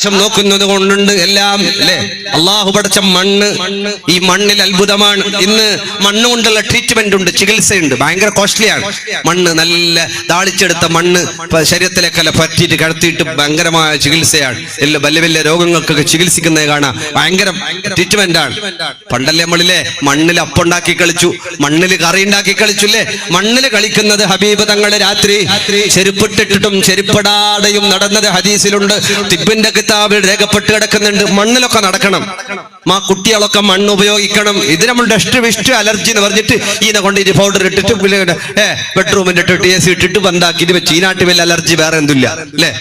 ആകാശം നോക്കുന്നത് കൊണ്ടുണ്ട് എല്ലാം അല്ലേ. അള്ളാഹു പടച്ച മണ്ണ്, ഈ മണ്ണിൽ അത്ഭുതമാണ്. ഇന്ന് മണ്ണ് കൊണ്ടുള്ള ട്രീറ്റ്മെന്റ് ഉണ്ട്, ചികിത്സയുണ്ട്, ഭയങ്കര കോസ്റ്റ്ലിയാണ്. മണ്ണ് നല്ല താളിച്ചെടുത്ത മണ്ണ് ശരീരത്തിലേക്കല്ല പറ്റിയിട്ട് കടത്തിയിട്ട് ഭയങ്കരമായ ചികിത്സയാണ്. എല്ലാ വലിയ വലിയ രോഗങ്ങൾക്കൊക്കെ ചികിത്സിക്കുന്നത് കാണാം. ഭയങ്കര ട്രീറ്റ്മെന്റ് ആണ്. പണ്ടല്ലേ നമ്മളിലെ മണ്ണിൽ അപ്പുണ്ടാക്കി കളിച്ചു, മണ്ണിൽ കറി ഉണ്ടാക്കി കളിച്ചുല്ലേ. മണ്ണിൽ കളിക്കുന്നത് ഹബീബ് തങ്ങള് രാത്രി ചെരുപ്പിട്ടിട്ടും ചെരുപ്പിടാതെയും നടന്നത് ഹദീസിലുണ്ട്. തിബിന്റെ കിതാബിൽ രേഖപ്പെട്ട് കിടക്കുന്നുണ്ട്. മണ്ണിലൊക്കെ നടക്കണം, കുട്ടികളൊക്കെ മണ്ണ് ഉപയോഗിക്കണം. ഇത് നമ്മൾ ഡസ്റ്റ് വിസ്റ്റ് അലർജി എന്ന് പറഞ്ഞിട്ട് ഈനെ കൊണ്ട് ഇത് പൗഡർ ഇട്ടിട്ട് ബെഡ്റൂമിന്റെ ഇട്ടിട്ട് AC ഇട്ടിട്ട് ബന്ധാക്കിട്ട് വെച്ച് ഈ നാട്ടിൽ വലിയ അലർജി വേറെ എന്തില്ല അല്ലേ.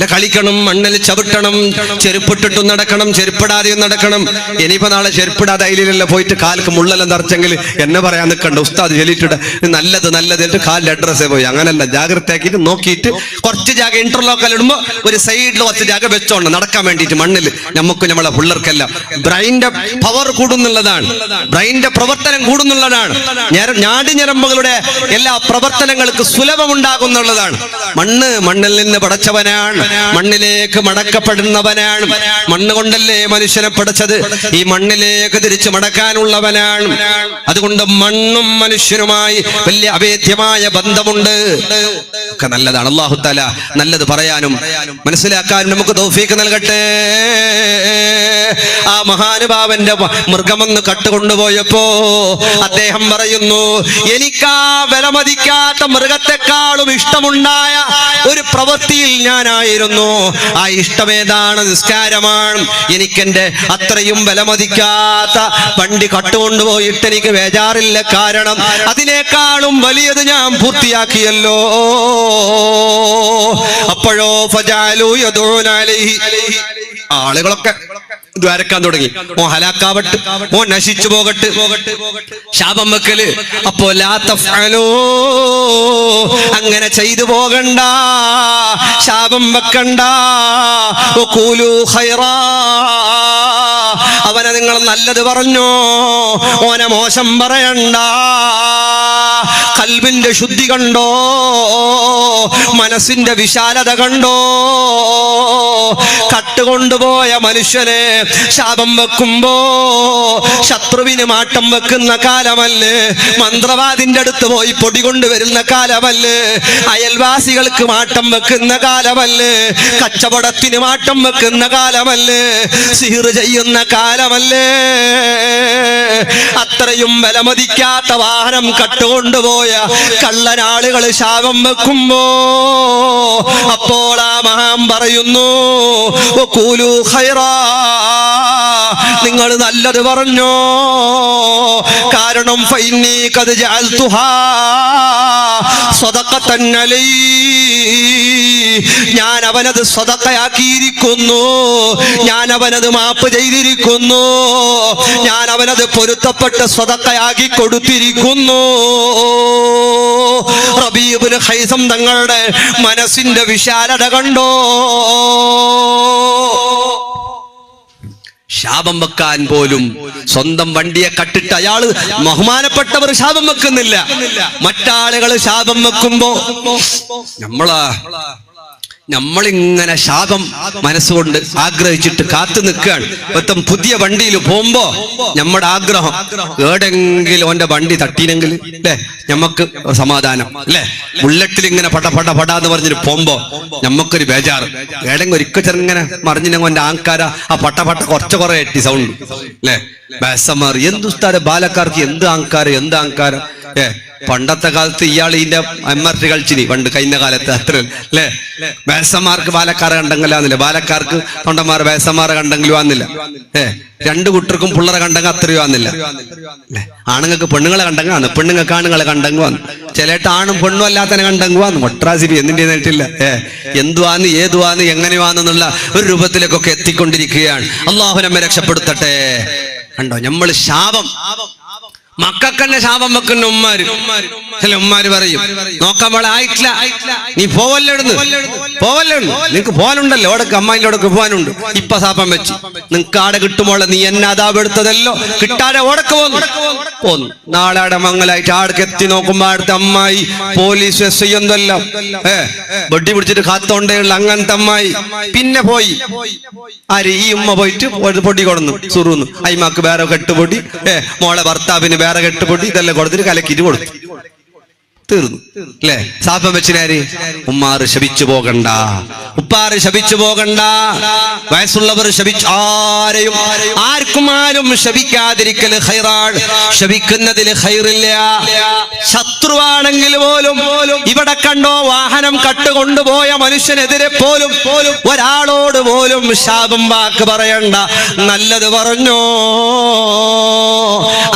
കളിക്കണം, മണ്ണിൽ ചവിട്ടണം, ചെരുപ്പിട്ടിട്ടും നടക്കണം, ചെരുപ്പിടാതെയും നടക്കണം. ഇനിയിപ്പോ നാളെ ചെരുപ്പിടാതെ അയിലല്ല പോയിട്ട് കാൽക്ക് മുള്ളെല്ലാം തറച്ചെങ്കിൽ എന്നെ പറയാൻ നിൽക്കണ്ട, ഉസ്താദ് ചെല്ലിട്ടിട്ട് നല്ലത് നല്ലത് എന്നിട്ട് കാലിന്റെ അഡ്രസ്സേ പോയി. അങ്ങനല്ല, ജാഗ്രത ആക്കിയിട്ട് നോക്കിയിട്ട് കുറച്ച് ജാഗ ഇന്റർലോക്കൽ ഇടുമ്പോ ഒരു സൈഡിൽ കുറച്ച് ജാഗ വെച്ചോണ്ട് നടക്കാൻ വേണ്ടിയിട്ട് മണ്ണിൽ. നമുക്ക് നമ്മളെ പിള്ളേർക്കെല്ലാം ബ്രെയിന്റെ പവർ കൂടുന്നുള്ളതാണ്, ബ്രെയിന്റെ പ്രവർത്തനം കൂടുന്നുള്ളതാണ്. നാടിഞരമ്പുകളുടെ എല്ലാ പ്രവർത്തനങ്ങൾക്ക് സുലഭമുണ്ടാകുന്നുള്ളതാണ്. മണ്ണിൽ നിന്ന് പടച്ചവനാണ്, മണ്ണിലേക്ക് മടക്കപ്പെടുന്നവനാണ്. മണ്ണ് കൊണ്ടല്ലേ മനുഷ്യനെ പടച്ചത്, ഈ മണ്ണിലേക്ക് തിരിച്ചു മടക്കാനുള്ളവനാണ്. അതുകൊണ്ട് മണ്ണും മനുഷ്യനുമായി വലിയ അഭേദ്യമായ ബന്ധമുണ്ട്. ഒക്കെ നല്ലതാണ്. അല്ലാഹു തആല നല്ലത് പറയാനും മനസ്സിലാക്കാനും നമുക്ക് തൗഫീഖ് നൽകട്ടെ. ആ മഹാനുഭാവന്റെ മൃഗമെന്ന് കട്ടുകൊണ്ടുപോയപ്പോ അദ്ദേഹം പറയുന്നു, എനിക്കാ വിലമതിക്കാത്ത മൃഗത്തെക്കാളും ഇഷ്ടമുണ്ടായ ഒരു പ്രവൃത്തിയിൽ ഞാനായിരുന്നു. ആ ഇഷ്ടമേതാണ്? നിസ്കാരമാണ്. എനിക്കെന്റെ അത്രയും വിലമതിക്കാത്ത വണ്ടി കട്ടുകൊണ്ടുപോയിട്ട് എനിക്ക് ബേജാറില്ല. കാരണം അതിനേക്കാളും വലിയത് ഞാൻ പൂർത്തിയാക്കിയല്ലോ. അപ്പോഴോ ഫജഅലു യദൂന അലൈഹി, ആളുകളൊക്കെ ദ്വാരക്കാൻ തുടങ്ങി. ഓ ഹലാക്കാവട്ട്, ഓ നശിച്ചു പോകട്ട്, ശാപം വെക്കല്. അപ്പോ ലാ തഫ്അലൂ, അങ്ങനെ ചെയ്തു പോകണ്ട, ശാപം വെക്കണ്ട. വഖൂലൂ ഖൈറാ, അവനെ നിങ്ങൾ നല്ലത് പറഞ്ഞോ, ഓനെ മോശം പറയണ്ട. ഖൽബിന്റെ ശുദ്ധി കണ്ടോ, മനസ്സിന്റെ വിശാലത കണ്ടോ. കട്ടുകൊണ്ടുപോയ മനുഷ്യനെ ശാപം വെക്കുമ്പോ ശത്രുവിന് മാട്ടം വെക്കുന്ന കാലമല്ലേ, മന്ത്രവാദിന്റെ അടുത്ത് പോയി പൊടി കൊണ്ടുവരുന്ന കാലമല്ലേ, അയൽവാസികൾക്ക് മാട്ടം വെക്കുന്ന കാലമല്ലേ, കച്ചവടത്തിന് മാട്ടം വെക്കുന്ന കാലമല്ലേ, സിഹിർ ചെയ്യുന്ന കാലമല്ലേ. അത്രയും വിലമതിക്കാത്ത വാഹനം കട്ടുകൊണ്ടുപോയ കള്ളനാളുകൾ ശാപം വെക്കുമ്പോ അപ്പോൾ ആ മഹാൻ പറയുന്നു, വഖൂലൂ ഖൈറാ, നിങ്ങൾ നല്ലത് പറഞ്ഞോ. കാരണം ഫഇന്നീ ഖദ് ജഅൽതുഹാ സദഖതൻ അലൈ, ഞാൻ അവനത് സദഖയാക്കിയിരിക്കുന്നു, ഞാൻ അവനത് മാപ്പ് ചെയ്തിരിക്കുന്നു, ഞാൻ അവനത് പൊരുത്തപ്പെട്ട സദഖയാക്കി കൊടുത്തിരിക്കുന്നു. റബീ ഇബ്നു ഖൈസം തങ്ങളുടെ മനസ്സിന്റെ വിശാലത കണ്ടോ. ശാപം വെക്കാൻ പോലും സ്വന്തം വണ്ടിയെ കട്ടിട്ട് അയാള് ബഹുമാനപ്പെട്ടവർ ശാപം വെക്കുന്നില്ല. മറ്റാളുകൾ ശാപം വെക്കുമ്പോ നമ്മളിങ്ങനെ ശാപം മനസ്സുകൊണ്ട് ആഗ്രഹിച്ചിട്ട് കാത്തു നിൽക്കുകയാണ്. ഇപ്പം പുതിയ വണ്ടിയിൽ പോകുമ്പോ നമ്മുടെ ആഗ്രഹം ഏടെങ്കിലും ഓന്റെ വണ്ടി തട്ടീനെങ്കിൽ അല്ലെ നമുക്ക് സമാധാനം അല്ലെ. ബുള്ളറ്റിൽ ഇങ്ങനെ പടാന്ന് പറഞ്ഞിട്ട് പോകുമ്പോ നമുക്കൊരു ബേജാറ്. ഏടെങ്കിലും ഒരിക്കൽ ചെറുങ്ങനെ മറിഞ്ഞിനെങ്കിൽ ഓന്റെ ആൾക്കാര ആ പട്ട കുറേ എട്ടി സൗണ്ട് അല്ലെ. ബേസമാർ എന്തുസ്താര ബാലക്കാർക്ക് എന്ത് ആൾക്കാരം പണ്ടത്തെ കാലത്ത് ഇയാൾ ഇതിന്റെ MRT കളിച്ചിനി പണ്ട് കഴിഞ്ഞ കാലത്ത് അത്ര അല്ലെ. ബേസന്മാർക്ക് ബാലക്കാരെ കണ്ടെങ്കിലാന്നില്ല, ബാലക്കാർക്ക് തൊണ്ടന്മാർ ബേസന്മാരെ കണ്ടെങ്കിലും വന്നില്ല. രണ്ടു കൂട്ടർക്കും പിള്ളേരെ കണ്ടെങ്കിൽ അത്രയും വന്നില്ല. ആണുങ്ങൾക്ക് പെണ്ണുങ്ങളെ കണ്ടെങ്കിൽ വന്നു, പെണ്ണുങ്ങൾക്ക് ആണുങ്ങളെ കണ്ടെങ്കിൽ വന്നു, ചിലട്ട് ആണും പെണ്ണും അല്ലാത്തനെ കണ്ടെങ്കിൽ വന്നു. ഒട്രാസിബി എന്തിന്റെ നേരിട്ടില്ല. എന്തുവാന്ന് ഏതുവാന്ന് എങ്ങനെയാന്നുള്ള ഒരു രൂപത്തിലേക്കൊക്കെ എത്തിക്കൊണ്ടിരിക്കുകയാണ്. അള്ളാഹു നമ്മെ രക്ഷപ്പെടുത്തട്ടെ. കണ്ടോ, നമ്മൾ ശാപം മക്കൾക്കെന്നെ ശാപം വെക്കുന്ന ഉമ്മാര്. ചില ഉമ്മാര് പറയും, നോക്കാൻ മോളെ ആയിട്ടില്ല, നീ പോവല്ലെടുന്ന് നിനക്ക് പോകാനുണ്ടല്ലോ, ഓടക്ക് അമ്മായിന്റെ ഓടക്ക് പോകാനുണ്ട്, ഇപ്പൊ ശാപം വെച്ച് നിനക്ക് ആടെ കിട്ടുമോളെ, നീ എന്നെ അതാപ് എടുത്തതല്ലോ, കിട്ടാതെ ഓടക്ക് പോന്നു. നാളെ ആടെ മംഗലായിട്ട് ആടക്ക് എത്തി നോക്കുമ്പോ അടുത്ത അമ്മായി പോലീസ് SI എന്തല്ലോ ബൊഡി പിടിച്ചിട്ട് കാത്തോണ്ടേ ഉള്ള അങ്ങനത്തെ അമ്മായി. പിന്നെ പോയി ആര് ഈ ഉമ്മ പോയിട്ട് പൊടി കൊടുന്നു സുറുന്നു, അയ്മാക്ക് വേറെ കെട്ടുപൊടി, മോളെ ഭർത്താവിന് വേറെ കെട്ടുപൊടി, ഇതെല്ലാം കൊടുത്തിട്ട് കലക്കിട്ട് കൊടുത്തു, തീർന്നു അല്ലേ? ശാപം വെച്ചിനാര്? ഉമ്മാറ് ശപിച്ചു പോകണ്ട, ഉപ്പാറ് ശപിച്ചു പോകണ്ട, വയസ്സുള്ളവർ ശപിച്ചു ആരെയും ആരും ശപിക്കാതിരിക്കല് ഖൈറാണ്. ശപിക്കുന്നതിൽ ഖൈറില്ല. ശത്രുവാണെങ്കിൽ പോലും ഇവിടെ കണ്ടോ വാഹനം കട്ടുകൊണ്ടുപോയ മനുഷ്യനെതിരെ പോലും ഒരാളോട് പോലും ശാപം വാക്ക് പറയണ്ട, നല്ലത് പറഞ്ഞോ.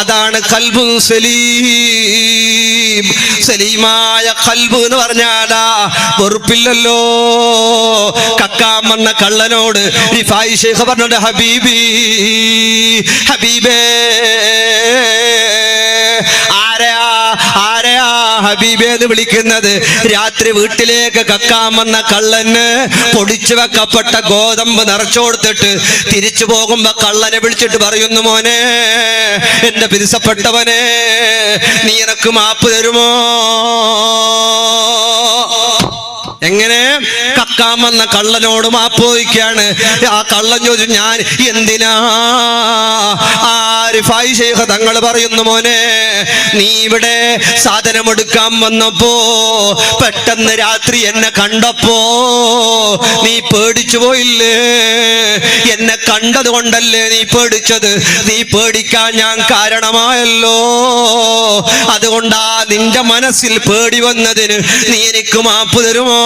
അതാണ് ഖൽബുൻ സലീം. സലീമായ ഖൽബ് എന്ന് പറഞ്ഞാലാ വെറുപ്പില്ലല്ലോ. കക്കാൻ വന്ന കള്ളനോട് റിഫായി ശൈഖ് പറഞ്ഞോണ്ട് ഹബീബി ഹബീബേ, ആരെയാ ഹബീബേ എന്ന് വിളിക്കുന്നത്? രാത്രി വീട്ടിലേക്ക് കക്കാൻ വന്ന കള്ളന് പൊടിച്ചു വെക്കപ്പെട്ട ഗോതമ്പ് നിറച്ചു കൊടുത്തിട്ട് തിരിച്ചു പോകുമ്പോ കള്ളനെ വിളിച്ചിട്ട് പറയുന്നു, മോനെ എന്റെ പിരിസപ്പെട്ടവനെ, നീ എനക്ക് മാപ്പ് തരുമോ? എങ്ങനെ? കക്കാൻ വന്ന കള്ളനോട് മാപ്പ് ചോദിക്കാണ്. ആ കള്ളൻ ചോദിച്ചു, ഞാൻ എന്തിനാ? റിഫായി ശൈഖ് തങ്ങൾ പറയുന്നു, മോനെ നീ ഇവിടെ സാധനം എടുക്കാൻ വന്നപ്പോ പെട്ടെന്ന് രാത്രി എന്നെ കണ്ടപ്പോ നീ പേടിച്ചു പോയില്ലേ? എന്നെ കണ്ടത് കൊണ്ടല്ലേ നീ പേടിച്ചത്? നീ പേടിക്കാൻ ഞാൻ കാരണമായല്ലോ. അതുകൊണ്ടാ നിന്റെ മനസ്സിൽ പേടി വന്നതിന് നീ എനിക്ക് മാപ്പ് തരുമോ?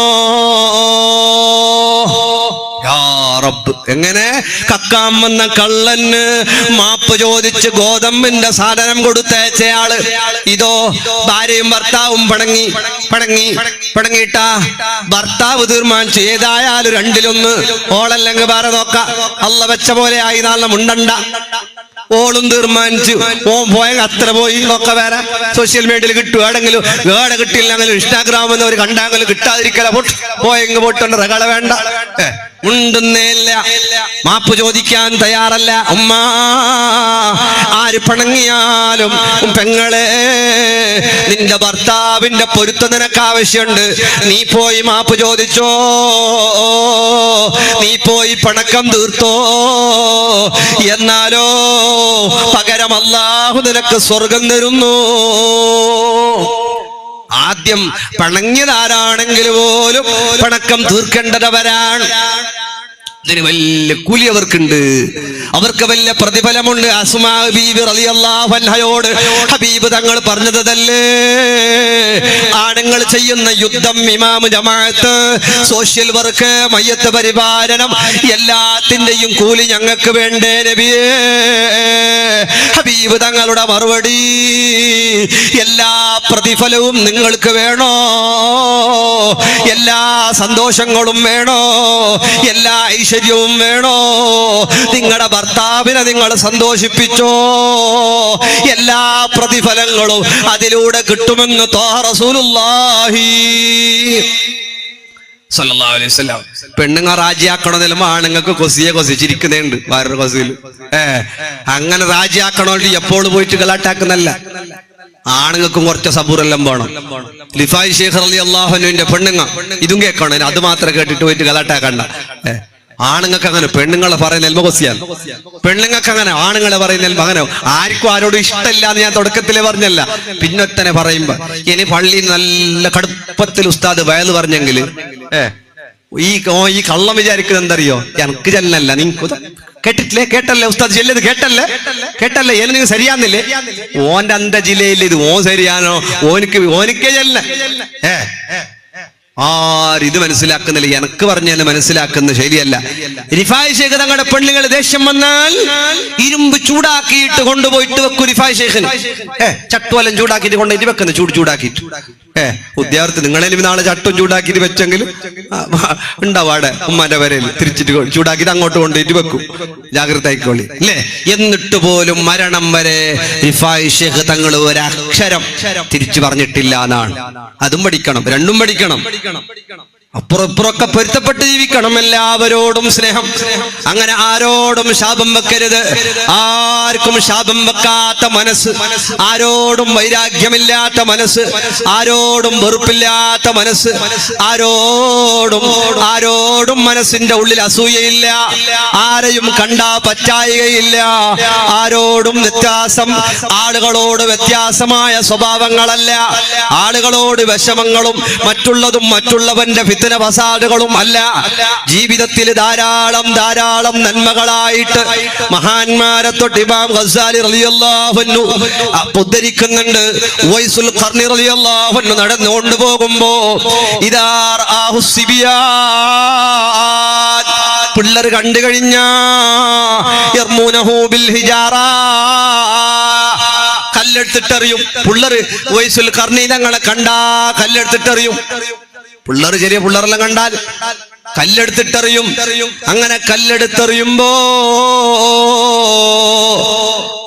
എങ്ങനെ? കക്കാൻ വന്ന കള്ളന് മാപ്പ് ചോദിച്ച് ഗോതമ്പിന്റെ സാധനം കൊടുത്തയച്ചയാള് ഇതോ ഭാര്യയും ഭർത്താവും പടങ്ങിയിട്ടാ ഭർത്താവ് തീരുമാനിച്ചു, ഏതായാലും രണ്ടിലൊന്ന്, ഓളല്ലെങ്കിൽ വേറെ നോക്കാം, അള്ള വെച്ച പോലെ ആയി നാളെ മുണ്ടണ്ട. ഓളും തീർമാനിച്ചു, ഓൻ പോയ അത്ര പോയി നോക്ക, വേറെ സോഷ്യൽ മീഡിയയിൽ കിട്ടും, ഏടെങ്കിലും ഏടെ കിട്ടിയില്ലെങ്കിലും ഇൻസ്റ്റാഗ്രാമിൽ ഒരു കണ്ടാങ്കിലും കിട്ടാതിരിക്കല, പോയെങ്കിൽ പോട്ടുണ്ട്, റകള വേണ്ട, ഉണ്ടെന്നേല്ല, മാപ്പ് ചോദിക്കാൻ തയ്യാറല്ല. ഉമ്മ ആര് പണങ്ങിയാലും പെങ്ങളെ, നിന്റെ ഭർത്താവിന്റെ പൊരുത്തം നിനക്ക് ആവശ്യമുണ്ട്, നീ പോയി മാപ്പ് ചോദിച്ചോ, നീ പോയി പണക്കം തീർത്തോ. എന്നാലോ പകരം അല്ലാഹു നിനക്ക് സ്വർഗം തരുന്നു. ആദ്യം പണങ്ങിയതാരാണെങ്കിൽ പോലും പണക്കം തീർക്കേണ്ടവരാണ്. ഇതിന് വലിയ കൂലി അവർക്കുണ്ട്, അവർക്ക് വലിയ പ്രതിഫലമുണ്ട്. അസ്മാ ബീബി റളിയല്ലാഹു അൻഹയോട് ഹബീബ് തങ്ങൾ പറഞ്ഞതല്ലേ, ആണുങ്ങൾ ചെയ്യുന്ന യുദ്ധം, ഇമാം, ജമാഅത്ത്, സോഷ്യൽ വർക്ക്, മയ്യത്ത് പരിപാലനം, എല്ലാത്തിന്റെയും കൂലി ഞങ്ങൾക്ക് വേണ്ടേ നബിയേ? ഹബീബ് തങ്ങളുടെ മറുപടി, എല്ലാ പ്രതിഫലവും നിങ്ങൾക്ക് വേണോ? എല്ലാ സന്തോഷങ്ങളും വേണോ? എല്ലാ ഐശ്വര്യവും വേണോ? നിങ്ങളുടെ ഭർത്താവിനെ നിങ്ങൾ സന്തോഷിപ്പിച്ചോ, എല്ലാ പ്രതിഫലങ്ങളും അതിലൂടെ കിട്ടുമെന്ന് ത്വാഹ റസൂലുള്ളാഹി സല്ലല്ലാഹു അലൈഹി വസല്ലം. പെണ്ണുങ്ങൾ രാജിയാക്കണമെന്നും ആണുങ്ങൾക്ക് കൊസിച്ചിരിക്കുന്നുണ്ട് വേറൊരു കൊസിയിൽ. അങ്ങനെ രാജിയാക്കണോണ്ട് എപ്പോഴും പോയിട്ട് ഗലാട്ടാക്കുന്നല്ല, ആണുങ്ങൾക്കും കുറച്ച് സബൂറെല്ലാം വേണം. റിഫായി ശൈഖ് റളിയല്ലാഹു അൻഹുവിന്റെ പെണ്ണുങ്ങ ഇതും കേൾക്കണം, അത് മാത്രം കേട്ടിട്ട് പോയിട്ട് ഗലാട്ടാക്കണ്ട. ആണുങ്ങൾക്ക് അങ്ങനെ, പെണ്ണുങ്ങളെ പറയുന്ന എൽമകൊസിയാണ്, പെണ്ണുങ്ങൾക്ക് അങ്ങനെ, ആണുങ്ങളെ പറയുന്ന അങ്ങനെ. ആർക്കും ആരോടും ഇഷ്ടമില്ല എന്ന് ഞാൻ തുടക്കത്തിലേ പറഞ്ഞല്ല, പിന്നൊത്തനെ പറയുമ്പോ. ഇനി പള്ളിയിൽ നല്ല കടുപ്പത്തിൽ ഉസ്താദ് വയല് പറഞ്ഞെങ്കിൽ ഈ കള്ളം വിചാരിക്കുന്നത് എന്തറിയോ? എനിക്ക് ചെല്ലല്ല, നിങ്ങക്ക് കേട്ടല്ലേ ഉസ്താദ് ചെല്ലത്, കേട്ടല്ലേ ഏത് നിങ്ങൾ ശരിയാന്നില്ലേ? ഓന്റെ അന്ത ജില്ലയിൽ ഇത് ഓൻ ശരിയാണോ? ഓനിക്കേ ചെല്ല. ആരിത് മനസ്സിലാക്കുന്നില്ല, എനിക്ക് പറഞ്ഞത് മനസ്സിലാക്കുന്ന ശരിയല്ല. റിഫായി ശൈഖ് തങ്ങളുടെ പെണ്ണുങ്ങൾ ദേഷ്യം വന്നാൽ ഇരുമ്പ് ചൂടാക്കിയിട്ട് കൊണ്ടുപോയിട്ട് വെക്കും. റിഫായി ശൈഖിന് ചട്ടുവലം ചൂടാക്കിയിട്ട് കൊണ്ടുപോയിട്ട് വെക്കുന്നു, ചൂടാക്കിയിട്ട് ഉദ്യോഗസ്ഥ നിങ്ങളെ നാളെ ചട്ടം ചൂടാക്കിയിട്ട് വെച്ചെങ്കിൽ ഉണ്ടാവും അവിടെ ഉമ്മാന്റെ വരയിൽ തിരിച്ചിട്ട് ചൂടാക്കിയിട്ട് അങ്ങോട്ട് കൊണ്ടുപോയിട്ട് വെക്കും. ജാഗ്രത ആയിക്കോളി അല്ലേ. എന്നിട്ട് പോലും മരണം വരെ റിഫായി ശൈഖ് തങ്ങൾ ഒരക്ഷരം തിരിച്ചു പറഞ്ഞിട്ടില്ല എന്നാണ്. അതും പഠിക്കണം, രണ്ടും പഠിക്കണം. അപ്പുറപ്പുറമൊക്കെ പൊരുത്തപ്പെട്ട് ജീവിക്കണം. എല്ലാവരോടും സ്നേഹം. അങ്ങനെ ആരോടും ശാപം വെക്കരുത്. ആർക്കും ശാപം വെക്കാത്ത മനസ്സ്, ആരോടും വൈരാഗ്യമില്ലാത്ത മനസ്സ്, ആരോടും വെറുപ്പില്ലാത്ത മനസ്സ്, ആരോടും മനസ്സിന്റെ ഉള്ളിൽ അസൂയയില്ല, ആരെയും കണ്ടാ പറ്റായികയില്ല, ആരോടും വ്യത്യാസം, ആളുകളോട് വ്യത്യാസമായ സ്വഭാവങ്ങളല്ല, ആളുകളോട് വിഷമങ്ങളും മറ്റുള്ളവന്റെ ഫസാദുകളും അല്ല. ജീവിതത്തിൽ ധാരാളം നന്മകളായിട്ട് മഹാന്മാരെ തൊട്ട് ഇമാം ഗസാലി റളിയല്ലാഹു അൻഹു ഉദ്ധരിക്കുന്നുണ്ട്. ഉവൈസുൽ ഖർനി റളിയല്ലാഹു അൻഹു നടന്നുകൊണ്ട് പോകുമ്പോ ഇദാ റആഹു സിബിയാൻ, പിള്ളേർ കണ്ടു കഴിഞ്ഞാ യർമൂനഹു ബിൽ ഹിജാറ, കല്ലെടുത്തിട്ടെറിയും. പിള്ളേർ ഉവൈസുൽ ഖർനി തങ്ങളെ കണ്ടാ കല്ലെടുത്തിട്ടെറിയും. പിള്ളേർ ചെറിയ പിള്ളേരെല്ലാം കണ്ടാൽ കല്ലെടുത്തിട്ടെറിയും. അങ്ങനെ കല്ലെടുത്തെറിയുമ്പോ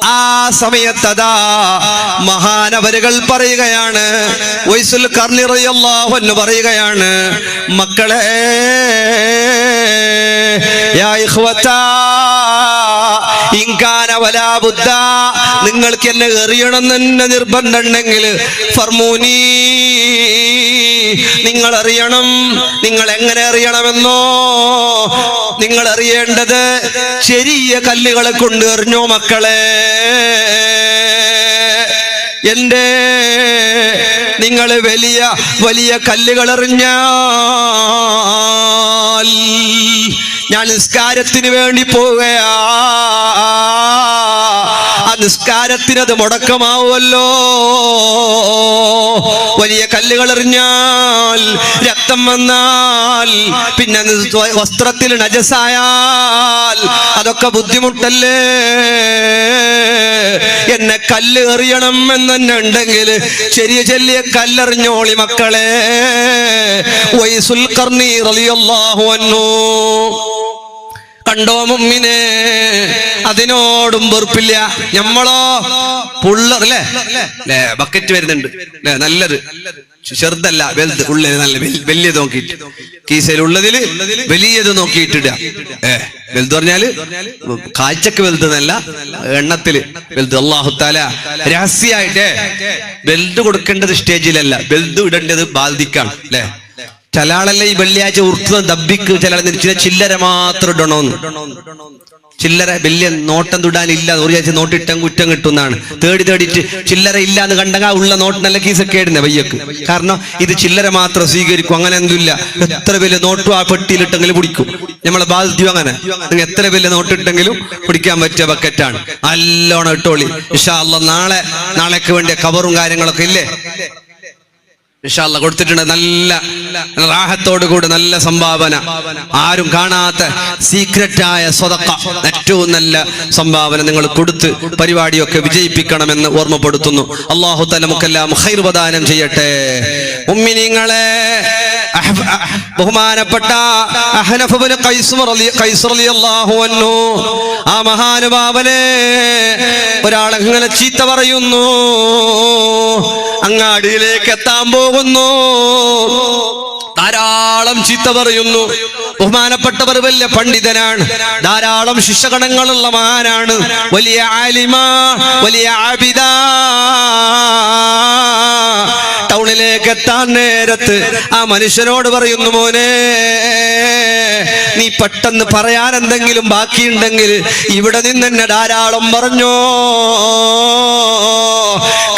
ആ സമയത്തതാ മഹാനവരുകൾ പറയുകയാണ്, ഉവൈസുൽ ഖർനി റളിയല്ലാഹു അൻഹു പറയുകയാണ്, മക്കളെ യാ ഇഖ്വതാ ഇൻകാന വലാ ബുദ്ദ, നിങ്ങൾക്ക് എന്നെ എറിയണമെന്ന് തന്നെ നിർബന്ധമുണ്ടെങ്കിൽ ഫർമൂനി, നിങ്ങൾ അറിയണം. നിങ്ങൾ എങ്ങനെ അറിയണമെന്നോ, നിങ്ങൾ അറിയേണ്ടത് ചെറിയ കല്ലുകളെ കൊണ്ട് എറിഞ്ഞോ മക്കളെ. നിങ്ങൾ വലിയ കല്ലുകൾ എറിഞ്ഞാൽ ഞാൻ നിസ്കാരത്തിന് വേണ്ടി പോവുകയാ, ആ നിസ്കാരത്തിനത് മുടക്കമാവുമല്ലോ. വലിയ കല്ലുകൾ എറിഞ്ഞാൽ, രക്തം വന്നാൽ, പിന്നെ വസ്ത്രത്തിൽ നജസായാൽ അതൊക്കെ ബുദ്ധിമുട്ടല്ലേ. എന്നെ കല്ല് എറിയണം എന്ന് തന്നെ ഉണ്ടെങ്കിൽ ചെറിയ കല്ലെറിഞ്ഞോളി മക്കളെ. ഉവൈസുൽ ഖർനി റളിയല്ലാഹു അൻഹു കണ്ടോ മുഅ്മിനെ, അതിനോടും വെറുപ്പില്ല. നമ്മളോ പുള്ളർ അല്ലേ, ബക്കറ്റ് വരുന്നുണ്ട് അല്ലേ, നല്ലത് ചെറുതല്ല വലുത്, ഉള്ളിൽ നല്ല വലിയത് നോക്കിയിട്ട്, കീസയിലുള്ളതില് വലിയത് നോക്കിയിട്ടിടുക. വലുത് പറഞ്ഞാല് കാഴ്ചക്ക് വലുതെന്നല്ല, എണ്ണത്തില് വലുത്. അല്ലാഹു തആല രഹസ്യമായിട്ട് വലുത് കൊടുക്കേണ്ടത് സ്റ്റേജിലല്ല, വലുത് ഇടേണ്ടത് ബാൽദിക്കാണ് അല്ലേ. ചില ആളല്ലേ ഈ വെള്ളിയാഴ്ച ഉറുത്തുന്ന ദബ്ബിക്ക് ചില ചില്ലര മാത്രം ഇടണോന്ന്. ചില്ലറ വലിയ നോട്ടം തൊടാനില്ല, ഒരു ആഴ്ച നോട്ടിട്ടം കുറ്റം കിട്ടുന്നതാണ്. തേടിയിട്ട് ചില്ലറ ഇല്ലാന്ന് കണ്ടെങ്കിൽ ഉള്ള നോട്ടിനല്ല കീസൊക്കെ ഇടുന്നേ വയ്യക്ക്. കാരണം ഇത് ചില്ലറ മാത്രം സ്വീകരിക്കും, അങ്ങനെ എന്തില്ല. എത്ര വലിയ നോട്ടും ആ പെട്ടിയിലിട്ടെങ്കിലും പിടിക്കും. നമ്മളെ ബാധ്യം അങ്ങനെ, നിങ്ങൾ എത്ര വലിയ നോട്ടിട്ടെങ്കിലും പിടിക്കാൻ പറ്റിയ ബക്കറ്റാണ്. നല്ലോണം ഇട്ടോളി ഇൻഷാ അല്ലാഹ്. നാളേക്ക് വേണ്ടിയ കവറും കാര്യങ്ങളൊക്കെ ഇല്ലേ ഇൻഷാ അല്ലാഹ് കൊടുത്തിട്ടുണ്ട്. നല്ല റാഹത്തോടു കൂടി നല്ല സംഭാവന, ആരും കാണാത്ത സീക്രറ്റായ സ്വതക്ക, ഏറ്റവും നല്ല സംഭാവന നിങ്ങൾ കൊടുത്ത് പരിപാടിയൊക്കെ വിജയിപ്പിക്കണമെന്ന് ഓർമ്മപ്പെടുത്തുന്നു. അല്ലാഹു തആല നമുക്കെല്ലാം ഖൈർ പ്രദാനം ചെയ്യട്ടെ. മുഅ്മിനീങ്ങളെ, ബഹുമാനപ്പെട്ട അഹ്നഫ് ഇബ്നു ഖൈസ് റളിയല്ലാഹു അൻഹു, ആ മഹാനുഭാവനെ ഒരാളെങ്ങനെ ചീത്ത പറയുന്നു, അങ്ങാടിയിലേക്ക് എത്താൻ പോകുന്നു, ധാരാളം ചീത്ത പറയുന്നു. ബഹുമാനപ്പെട്ടവർ വലിയ പണ്ഡിതനാണ്, ധാരാളം ശിഷ്യഗണങ്ങളുള്ള മഹാനാണ്, വലിയ ആലിമാ, വലിയ ആബിദാ. ടൗണിലേക്ക് എത്താൻ നേരത്ത് ആ മനുഷ്യനോട് പറയുന്നു, മോനെ നീ പെട്ടെന്ന് പറയാൻ എന്തെങ്കിലും ബാക്കിയുണ്ടെങ്കിൽ ഇവിടെ നിന്ന് തന്നെ ധാരാളം പറഞ്ഞോ.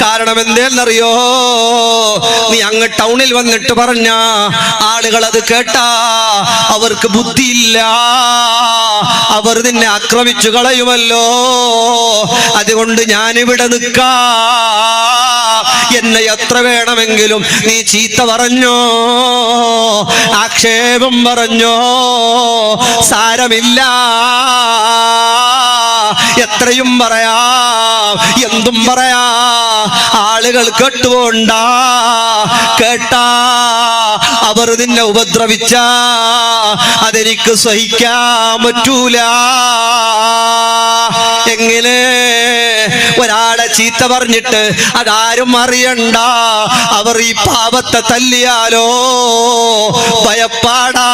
കാരണം എന്തേന്നറിയോ, നീ അങ്ങ് ടൗണിൽ വന്നിട്ട് പറഞ്ഞ ആളുകൾ അത് കേട്ടാ അവർക്ക് ബുദ്ധിയില്ല, അവർ നിന്നെ ആക്രമിച്ചു കളയുമല്ലോ. അതുകൊണ്ട് ഞാനിവിടെ നിൽക്കാ, എന്നെ എത്ര വേണമെങ്കിലും നീ ചീത്ത പറഞ്ഞോ, ആക്ഷേപം പറഞ്ഞോ, സാരമില്ല. എത്രയും പറയാം, എന്തും പറയാ. ആളുകൾ കേട്ടുപോണ്ട, കേട്ടാ അവർ നിന്നെ ഉപദ്രവിച്ച അതെനിക്ക് സഹിക്കാൻ പറ്റൂല. എങ്ങനെ ഒരാളെ ചീത്ത പറഞ്ഞിട്ട് അതാരും അറിയണ്ട, അവർ ഈ പാപത്തെ തല്ലിയാലോ ഭയപ്പാടാ.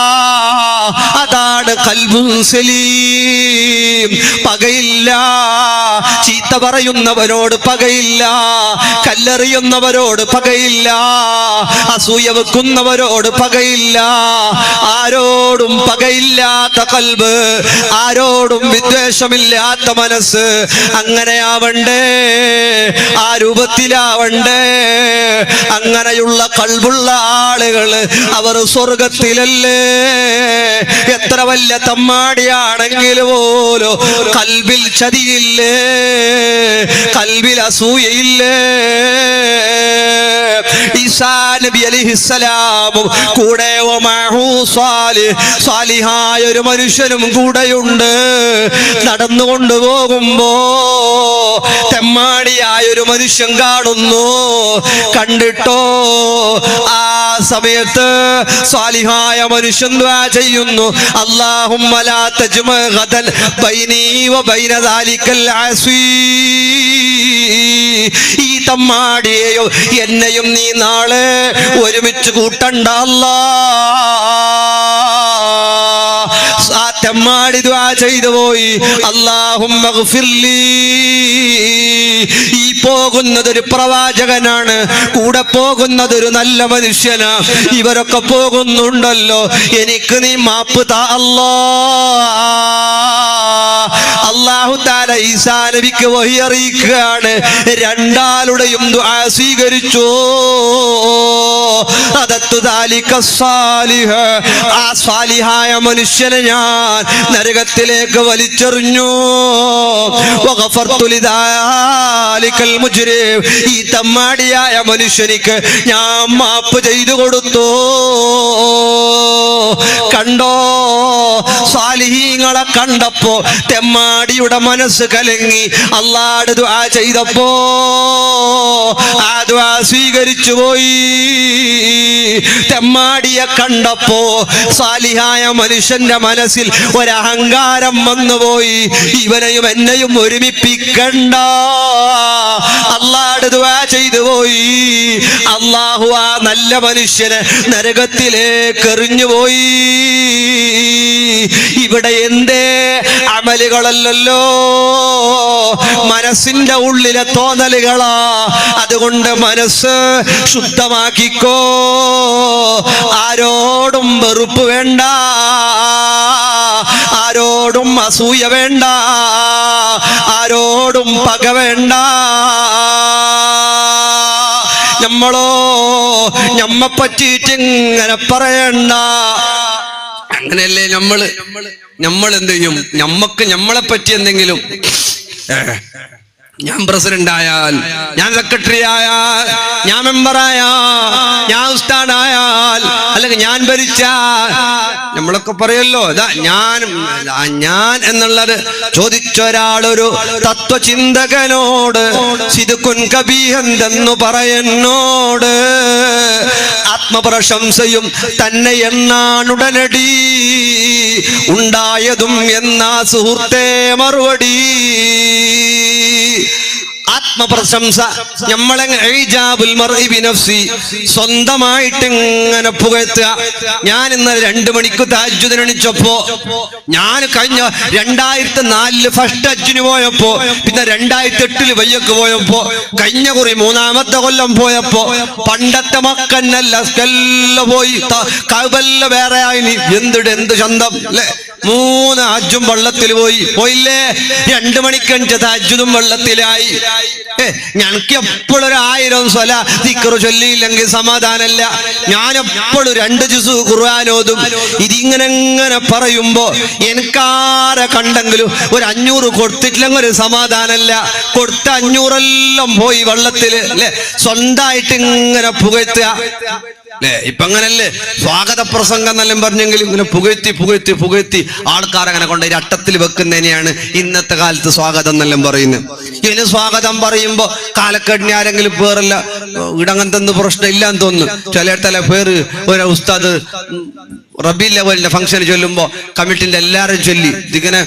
അതാണ് ഖൽബുൻ സലീം. പകയില്ല, ചീത്ത പറയുന്നവരോട് പകയില്ല, കല്ലെറിയുന്നവരോട് പകയില്ല, അസൂയ വെക്കുന്നവരോട് പകയില്ല. ആരോടും പകയില്ലാത്ത ഖൽബ്, ആരോടും വിദ്വേഷമില്ലാത്ത മനസ്സ്. അങ്ങനെയാവണ്ടേ, ആ രൂപത്തിലാവണ്ടേ. അങ്ങനെയുള്ള ഖൽബുള്ള ആളുകൾ അവർ സ്വർഗത്തിലല്ലേ. എത്ര വലിയ തമ്മാടിയാണെങ്കിൽ പോലും ഖൽബിൽ ചതിയില്ലേ, ഖൽബിൽ അസൂയയില്ലേ. ഈസാ നബി അലൈഹിസ്സലാമും കൂടെ സാലിഹായ ഒരു മനുഷ്യനും കൂടെയുണ്ട്. നടന്നുകൊണ്ടു പോകുമ്പോ തെമ്മാടിയായ ഒരു മനുഷ്യൻ കാണുന്നു. കണ്ടിട്ടോ ആ സമയത്ത് സാലിഹായ മനുഷ്യൻ ദുആ ചെയ്യുന്നു, അല്ലാഹുമ്മ ലാ തജ്മഅ ഗദൻ ബൈനി വ ബൈന ദാലികൽ അസീ. ഈ തമ്മാടിയെയോ എന്നെയും നീ നാളെ ഒരുമിച്ച് കൂട്ടണ്ട അല്ലാ. ആ തെമ്മാടി ദുആ ചെയ്തു പോയി, അല്ലാഹുമ്മ ഗ്ഫിർലി. ഈ പോകുന്നതൊരു പ്രവാചകനാണ്, കൂടെ പോകുന്നതൊരു നല്ല മനുഷ്യനാ. ഇവരൊക്കെ പോകുന്നുണ്ടല്ലോ, എനിക്ക് നീ മാപ്പ് താ അല്ലാ. അല്ലാഹു തആല ഈസാ നബിക്ക് വഹി അറിയിക്കുകയാണ്, രണ്ടാളുടെയും ദുആ സ്വീകരിച്ചു. ആ സാലിഹായ മനുഷ്യനെ ഞാൻ നരകത്തിലേക്ക് വലിച്ചെറിഞ്ഞു. ഈ തമ്മാടിയായ മനുഷ്യനിക്ക് ഞാൻ മാപ്പ് ചെയ്തു കൊടുത്തു. കണ്ടോ, സാലിഹീങ്ങളെ കണ്ടപ്പോ തെമ്മാടിയുടെ മനസ്സ് കലങ്ങി. അല്ലാഹുവോട് ദുആ ചെയ്തപ്പോ ആ ദുആ സ്വീകരിച്ചു പോയി. തെമ്മാടിയെ കണ്ടപ്പോ സാലിഹായ മനുഷ്യന്റെ മനസ്സിൽ ഒരഹങ്കാരം വന്നുപോയി. ഇവനെയും എന്നെയും ഒരുമിപ്പിക്കണ്ട, അല്ലാഹുവോട് ദുആ ചെയ്തു പോയി. അല്ലാഹു ആ നല്ല മനുഷ്യനെ നരകത്തിലേക്ക് എറിഞ്ഞുപോയി. ഇവിടെ എന്തേ അമലുകളല്ലല്ലോ, മനസ്സിന്റെ ഉള്ളിലെ തോന്നലുകളാ. അതുകൊണ്ട് മനസ്സ് ശുദ്ധമാക്കിക്കോ. ആരോടും വെറുപ്പ് വേണ്ട, ആരോടും അസൂയ വേണ്ട, ആരോടും പക വേണ്ട. നമ്മളോ നമ്മെ പറ്റിയിട്ട് ഇങ്ങനെ പറയണ്ട. അങ്ങനെയല്ലേ നമ്മൾ എന്ത് ചെയ്യും? നമ്മക്ക് നമ്മളെ പറ്റി എന്തെങ്കിലും, ഞാൻ പ്രസിഡന്റ് ആയാൽ, ഞാൻ സെക്രട്ടറി ആയാൽ, ഞാൻ മെമ്പറായാൽ, ഞാൻ ഉസ്താദായാൽ, അല്ലെങ്കിൽ ഞാൻ ഭരിച്ചാൽ, നമ്മളൊക്കെ പറയല്ലോ ഞാൻ എന്നുള്ളത്. ചോദിച്ചൊരാളൊരു തത്വചിന്തകനോട് സിദ്ഖുൻ കബീഹെന്തെന്നു പറയുന്നോട് ആത്മപ്രശംസയും തന്നെ എന്നാണുടനടി ഉണ്ടായതും എന്നാ സുഹൃത്തേ മറുപടി. ആത്മപ്രശംസ സ്വന്തമായിട്ട് ഇങ്ങനെ പുകഴ്ത്തുക. ഞാൻ ഇന്ന് 2 മണിക്ക് തഹജ്ജുദിന് എണീച്ചപ്പോ, ഞാൻ കഴിഞ്ഞ 2004 ഫസ്റ്റ് ഹജ്ജിന് പോയപ്പോ, പിന്നെ 2008 വയ്യക്ക് പോയപ്പോ, കഴിഞ്ഞ കുറി 3ാമത്തെ കൊല്ലം പോയപ്പോ, പണ്ടത്തെ മക്കന്നല്ല പോയി, കഅബല്ല വേറെ ആയിനി. എന്ത് ചന്തം അല്ലേ? 3 ഹജ്ജും വെള്ളത്തിൽ പോയില്ലേ? 2 മണിക്ക് എണീച്ച തഹജ്ജുദും വെള്ളത്തിലായി. ഞങ്ങൾക്ക് എപ്പോഴും 1000 സ്വലാ ദിക്റ് ചൊല്ലിയില്ലെങ്കിൽ സമാധാനമല്ല. ഞാൻ എപ്പോഴും 2 ജുസ് ഖുർആൻ ഓതും. ഇതിങ്ങനെ പറയുമ്പോ എനിക്കാരെ കണ്ടെങ്കിലും ഒരു 500 കൊടുത്തിട്ടില്ലെങ്കിൽ ഒരു സമാധാനമല്ല. കൊടുത്ത 500 എല്ലാം പോയി വെള്ളത്തില് അല്ലെ. സ്വന്തമായിട്ട് ഇങ്ങനെ പുകഴ്ത്തുക. അല്ലേ? ഇപ്പൊ അങ്ങനല്ലേ സ്വാഗത പ്രസംഗം എന്നെല്ലാം പറഞ്ഞെങ്കിൽ ഇങ്ങനെ പുകഴ്ത്തി ആൾക്കാർ അങ്ങനെ കൊണ്ട് അട്ടത്തിൽ വെക്കുന്നതിനെയാണ് ഇന്നത്തെ കാലത്ത് സ്വാഗതം എന്നെല്ലാം പറയുന്നത്. ഇനി സ്വാഗതം പറയുമ്പോ കാലക്കെട്ടിന് ആരെങ്കിലും പേരല്ല ഇടങ്ങനത്തെ പ്രശ്നം ഇല്ലാന്ന് തോന്നുന്നു. ചില പേര് ഒരു ഉസ്താദ് റബീ ലെവലിന്റെ ഫംഗ്ഷന് ചൊല്ലുമ്പോ കമ്മിറ്റിന്റെ എല്ലാരും ചൊല്ലി ഇതിങ്ങനെ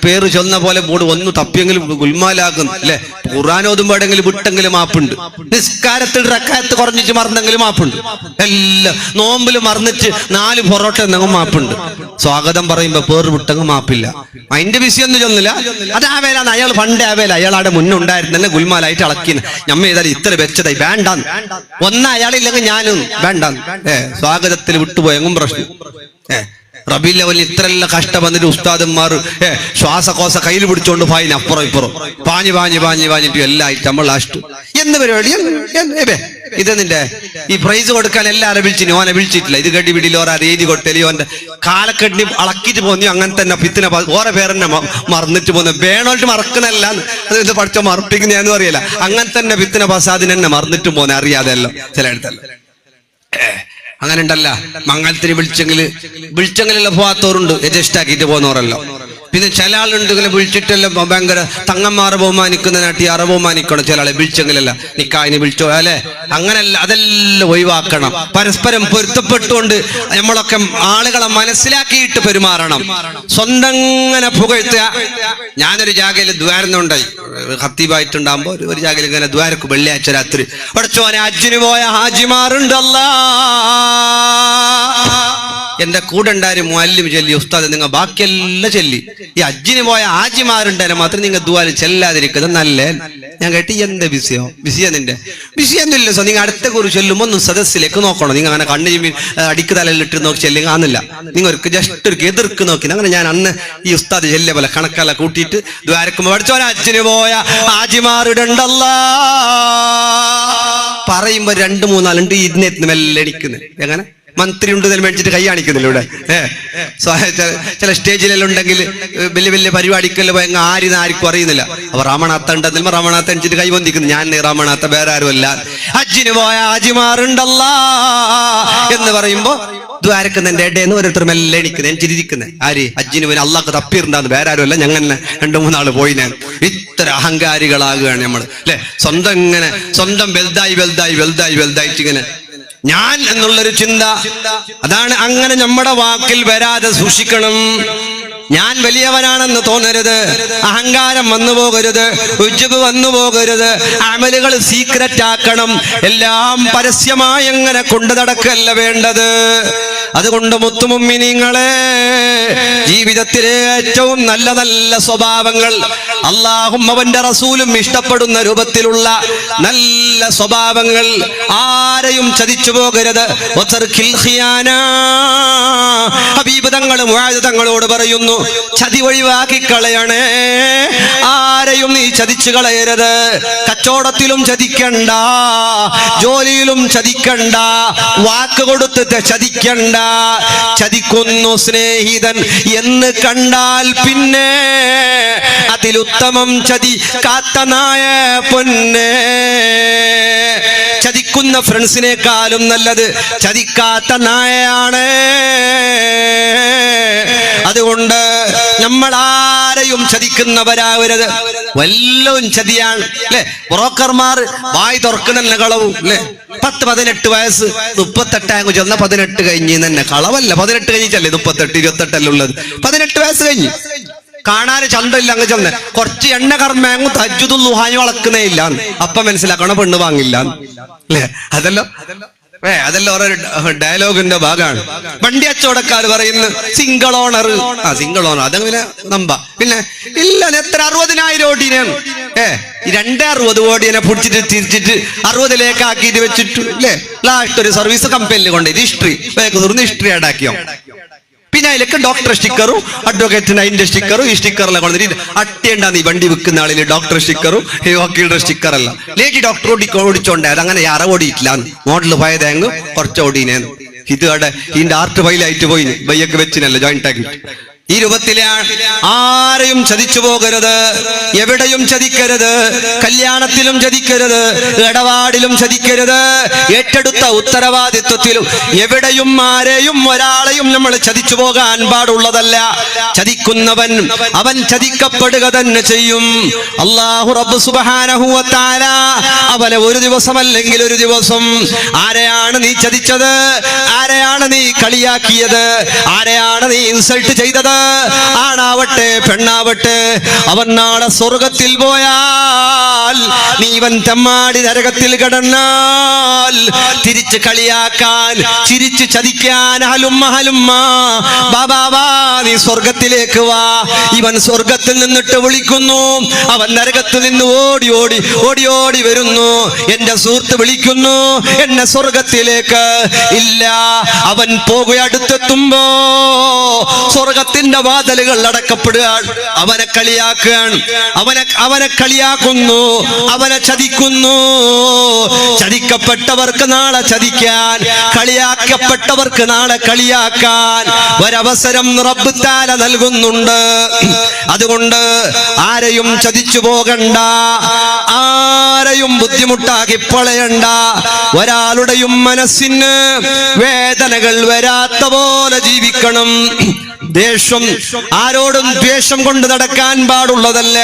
പേര് ചൊന്ന പോലെ ബോർഡ് ഒന്ന് തപ്പിയെങ്കിലും ഗുൽമാലാകുന്നു അല്ലെ. ഖുർആൻ ഓതുമ്പോഴെങ്കിലും വിട്ടെങ്കിലും മാപ്പുണ്ട്. നിസ്കാരത്തിൽ റക്കായത്ത് കുറഞ്ഞിട്ട് മറന്നെങ്കിലും മാപ്പുണ്ട്. എല്ലാം നോമ്പിൽ മറന്നിട്ട് 4 പൊറോട്ട എന്തെങ്കിലും മാപ്പുണ്ട്. സ്വാഗതം പറയുമ്പോ പേര് വിട്ടെങ്കിൽ മാപ്പില്ല. അതിന്റെ വിഷയൊന്നും ചൊന്നില്ല. അത് ആ വേലാന്ന് അയാൾ പണ്ടേ ആ വേല അയാളുടെ മുന്നുണ്ടായിരുന്നെ ഗുൽമാലായിട്ട് അളക്കിന് ഞമ്മ ഏതായാലും ഇത്ര വെച്ചതായി വേണ്ടാന്ന് അയാളില്ലെങ്കിൽ ഞാനും വേണ്ടാന്ന് സ്വാഗതത്തിൽ വിട്ടുപോയെങ്കും പ്രശ്നം. റബീ ലെവലിൽ ഇത്രയെല്ലാം കഷ്ടം വന്നിട്ട് ഉസ്താദന്മാർ ശ്വാസകോശ കയ്യിൽ പിടിച്ചോണ്ട് ഫൈൻ അപ്പുറം ഇപ്പുറം പാഞ്ഞിട്ട് എല്ലാം ആയിട്ട് നമ്മൾ ലാസ്റ്റ് എന്ത് പരിപാടി ഇത് നിന്റെ ഈ പ്രൈസ് കൊടുക്കാൻ എല്ലാവരും വിളിച്ചിന് ഓനെ വിളിച്ചിട്ടില്ല. ഇത് കെട്ടി വീട്ടിൽ ഓരോ രീതി കൊടുത്തല്ലേ ഓന്റെ കാലക്കെട്ടി അളക്കിട്ട് പോന്നു. അങ്ങനെ തന്നെ പിത്തിനെ ഓരോ പേരെന്നെ മറന്നിട്ട് പോന്നു. വേണോട്ട് മറക്കുന്നല്ല അത് പഠിച്ച മറപ്പിക്കുന്നതെന്ന് അറിയില്ല. അങ്ങനെ തന്നെ പിത്തിനെ പസാദിനെ തന്നെ മറന്നിട്ടും പോന്നെ അറിയാതെ എല്ലാം ചിലയിടത്തല്ല. അങ്ങനെ ഉണ്ടല്ല മംഗളത്തിന് വിളിച്ചെങ്കിലുള്ള പോവാത്തവരുണ്ട് എജസ്റ്റാക്കിയിട്ട് പോകുന്നവരല്ലോ. പിന്നെ ചില ആളുണ്ട് ഇങ്ങനെ വിളിച്ചിട്ടെല്ലാം ഭയങ്കര തങ്ങന്മാരെ ബഹുമാനിക്കുന്ന നാട്ടി അറ ബഹുമാനിക്കണം. ചില ആളെ വിളിച്ചെങ്കിലല്ല നിക്കായിന് വിളിച്ചോ അല്ലെ. അങ്ങനല്ല, അതെല്ലാം ഒഴിവാക്കണം. പരസ്പരം പൊരുത്തപ്പെട്ടുകൊണ്ട് നമ്മളൊക്കെ ആളുകളെ മനസ്സിലാക്കിയിട്ട് പെരുമാറണം. സ്വന്തം ഇങ്ങനെ പുകഴ്ത്തുക. ഞാനൊരു ജാഗയിൽ ദ്വാരുന്നുണ്ടായി ഹത്തീബായിട്ടുണ്ടാകുമ്പോ ഒരു ജാഗയിൽ ഇങ്ങനെ ദ്വാരക്ക് വെള്ളിയാഴ്ച രാത്രി പഠിച്ചോനെ ഹജ്ജിന് പോയ ഹാജിമാരുണ്ടല്ലോ. എന്റെ കൂടെ ഉണ്ടായ മുഅല്ലിം ചൊല്ലി ഉസ്താദ് നിങ്ങൾ ബാക്കിയെല്ലാം ചൊല്ലി ഈ ഹജ്ജിന് പോയ ഹാജിമാരുണ്ടായാലും മാത്രം നിങ്ങൾ ദുആല് ചെല്ലാതിരിക്കുന്നത് നല്ലേ. ഞാൻ കേട്ടി എന്ത് ബിസിയാ നിന്റെ ബിസിയൊന്നുമില്ല. സോ നിങ്ങൾ അടുത്ത കുറി ചൊല്ലുമ്പോൾ ഒന്ന് സദസ്സിലേക്ക് നോക്കണം. നിങ്ങൾ അങ്ങനെ കണ്ണു അടിക്ക് തലയിലിട്ട് നോക്കി ചെല്ലുക ആന്നില്ല. നിങ്ങൾക്ക് ജസ്റ്റ് ഒരു എതിർക്ക് നോക്കി. അങ്ങനെ ഞാൻ അന്ന് ഈ ഉസ്താദ് ചെല്ലിയ പോലെ കണക്കെല്ലാം കൂട്ടിയിട്ട് ദ്വാരക്കുമ്പോ പഠിച്ചോനെ ഹജ്ജിന് പോയ ഹാജിമാരുണ്ടല്ലോ പറയുമ്പോ 2-3 ആളുണ്ട് ഇതിനെത്തിന് മെല്ലെ അടിക്കുന്നത്. എങ്ങനെ മന്ത്രി ഉണ്ട് മേടിച്ചിട്ട് കൈ കാണിക്കുന്നില്ല ഇവിടെ. ചില സ്റ്റേജിലെല്ലാം ഉണ്ടെങ്കിൽ വലിയ പരിപാടിക്കെല്ലാം പോയ ആർക്കും അറിയുന്നില്ല. അപ്പൊ റമണാത്ത ഉണ്ടെന്നില്ല റമണാത്ത അണിച്ചിട്ട് കൈ പൊന്തിക്കുന്നു. ഞാൻ റമണാത്ത വേറെ ആരുമല്ല. ഹജ്ജിന് പോയ ഹാജിമാരുണ്ടല്ല എന്ന് പറയുമ്പോ ദ്വാരക്കുന്നതിന്റെ ഇടയെന്ന് ഓരോരുത്തർ മെല്ലെ എണിക്കുന്നത് ചിരിക്കുന്നത്. ആര് ഹജ്ജിന് പോയി അള്ളാഹ് തപ്പിയിട്ടുണ്ടാന്ന് വേറെ ആരുമല്ല. ഞങ്ങൾ 2-3 ആള് പോയി. ഞാൻ ഇത്ര അഹങ്കാരികളാകുകയാണ് നമ്മൾ അല്ലെ. സ്വന്തം ഇങ്ങനെ സ്വന്തം വലുതായിട്ട് ഇങ്ങനെ ഞാൻ എന്നുള്ളൊരു ചിന്ത അതാണ്. അങ്ങനെ നമ്മുടെ വാക്കിൽ വരാതെ സൂക്ഷിക്കണം. ഞാൻ വലിയവനാണെന്ന് തോന്നരുത്. അഹങ്കാരം വന്നു പോകരുത്. ഉജ്ജബ് വന്നു പോകരുത്. അമലുകൾ സീക്രറ്റ് ആക്കണം. എല്ലാം പരസ്യമായി എങ്ങനെ കൊണ്ടു നടക്കല്ല വേണ്ടത്. അതുകൊണ്ട് മുത്തുമുമ്മിനീങ്ങളെ ജീവിതത്തിലെ ഏറ്റവും നല്ല നല്ല സ്വഭാവങ്ങൾ അല്ലാഹും അവന്റെ റസൂലും ഇഷ്ടപ്പെടുന്ന രൂപത്തിലുള്ള നല്ല സ്വഭാവങ്ങൾ. ആരെയും ചതിച്ചു പോകരുത്. ഹബീബ് തങ്ങളും മുആദ് തങ്ങളോട് പറയുന്നു, ചതി ഒഴിവാക്കി കളയണേ. ആരെയും നീ ചതിച്ചു കളയരുത്. കച്ചവടത്തിലും ചതിക്കണ്ട, ജോലിയിലും ചതിക്കണ്ട, വാക്ക് കൊടുത്ത് ചതിക്കണ്ട. ചതിക്കുന്നു സ്നേഹിതൻ എന്ന് കണ്ടാൽ പിന്നെ അതിലുത്തമം ചതി കാത്ത നായ പൊന്നെ. ചതിക്കുന്ന ഫ്രണ്ട്സിനേക്കാളും നല്ലത് ചതിക്കാത്ത നായയാണ്. അതുകൊണ്ട് നമ്മൾ ആരെയും ചതിക്കുന്നവരാവരുത്. വല്ലവും ചതിയാണ് അല്ലെ. ബ്രോക്കർമാർ വായി തുറക്കുന്ന കളവും അല്ലെ. 10-18 വയസ്സ് 38 ചെന്ന 18 കഴിഞ്ഞ് തന്നെ കളവല്ല. 18 കഴിഞ്ഞിട്ടല്ലേ 38-28 ഉള്ളത്. 18 വയസ്സ് കഴിഞ്ഞ് കാണാന് ചന്തമില്ല. അങ്ങ് ചെന്ന് കുറച്ച് എണ്ണ കർമ്മ തജ്ജുദുൽ ളുഹായി വളക്കുന്നേ ഇല്ല. അപ്പൊ മനസ്സിലാക്കണം പെണ്ണ് വാങ്ങില്ല അല്ലേ. അതെല്ലാം ഓരോ ഡയലോഗിന്റെ ഭാഗമാണ്. വണ്ടി അച്ചവടക്കാർ പറയുന്നു സിംഗിൾ ഓണർ. സിംഗിൾ ഓണർ അതങ്ങനെ നമ്പ. പിന്നെ ഇല്ല എത്ര 60,000 ഓടിയാണ്. 260 ഓടിയനെ പിടിച്ചിട്ട് തിരിച്ചിട്ട് 60ലേക്ക് ആക്കിയിട്ട് വെച്ചിട്ട് അല്ലേ. ലാസ്റ്റ് ഒരു സർവീസ് കമ്പനിയിൽ കൊണ്ട് ഹിസ്റ്ററി ഹിസ്റ്ററി ആഡാക്കിയോ. പിന്നെ അതിലേക്ക് ഡോക്ടർ സ്റ്റിക്കറും അഡ്വക്കേറ്റിന് അതിന്റെ സ്റ്റിക്കറും ഈ സ്റ്റിക്കറെല്ലാം കൊണ്ടിട്ട് അട്ടേണ്ടാന്ന് ഈ വണ്ടി വിൽക്കുന്ന ആളില് ഡോക്ടർ സ്റ്റിക്കറും ഈ വക്കീലിന്റെ സ്റ്റിക്കറല്ല. ലേഡി ഡോക്ടർ ഓടിച്ചോണ്ടേ അതങ്ങനെ അറ ഓടിയിട്ടില്ല. മോഡൽ പോയതെങ്കിൽ കുറച്ച് ഓടീനേന്ന്. ഇത് അവിടെ ഇതിന്റെ ആർട്ട് ഫൈലായിട്ട് പോയി ബയ്യൊക്കെ വെച്ചിനല്ല ജോയിന്റ് ആക്കിയിട്ട്. ഈ രൂപത്തിലാണ്. ആരെയും ചതിച്ചു പോകരുത്, എവിടെയും ചതിക്കരുത്, കല്യാണത്തിലും ചതിക്കരുത്, ഇടപാടിലും ചതിക്കരുത്, ഏറ്റെടുത്ത ഉത്തരവാദിത്വത്തിലും എവിടെയും ആരെയും ഒരാളെയും നമ്മൾ ചതിച്ചു പോകാൻ പാടുള്ളതല്ല. ചതിക്കുന്നവൻ അവൻ ചതിക്കപ്പെടുക തന്നെ ചെയ്യും. അല്ലാഹു റബ്ബ് സുബ്ഹാനഹു വ തആല അവനെ ഒരു ദിവസമല്ലെങ്കിൽ ഒരു ദിവസം ആരെയാണ് നീ ചതിച്ചത്, ആരെയാണ് നീ കളിയാക്കിയത്, ആരെയാണ് നീ ഇൻസൾട്ട് ചെയ്തത്, ആണാവട്ടെ പെണ്ണാവട്ടെ, അവൻ നാളെ സ്വർഗത്തിൽ പോയാൽ നീ ഇവൻ തെമ്മാടി നരകത്തിൽ കിടന്നാൽ തിരിച്ച് കളിയാക്കാൻ, ചിരിച്ച് ചതിക്കാൻ ഹലുമ്മ ഹലുമ്മ ബാബാ നീ സ്വർഗത്തിലേക്ക് വാ. ഇവൻ സ്വർഗത്തിൽ നിന്നിട്ട് വിളിക്കുന്നു, അവൻ നരകത്തിൽ നിന്ന് ഓടി ഓടി ഓടി ഓടി വരുന്നു. എന്റെ സുഹൃത്ത് വിളിക്കുന്നു എന്നെ സ്വർഗത്തിലേക്ക്. ഇല്ല, അവൻ അടുത്തെത്തുമ്പോ സ്വർഗത്തിന്റെ വാതിലുകൾ അടക്കപ്പെടുകയാണ്. അവനെ കളിയാക്കുകയാണ്, അവനെ കളിയാക്കുന്നു, അവനെ ചതിക്കുന്നു. ചതിക്കപ്പെട്ടവർക്ക് നാളെ ചതിക്കാൻ, കളിയാക്കപ്പെട്ടവർക്ക് നാളെ കളിയാക്കാൻ ഒരവസരം റബ്ബ് തആല നൽകുന്നുണ്ട്. അതുകൊണ്ട് ആരെയും ചതിച്ചു പോകണ്ട, ആരെയും ബുദ്ധിമുട്ടാക്കി പൊളയണ്ട. ഒരാളുടെയും മനസ്സിന് വേദനകൾ വരാത്ത പോലെ ജീവിക്കണം. ദേഷ്യം, ആരോടും ദ്വേഷം കൊണ്ട് നടക്കാൻ പാടുള്ളതല്ല.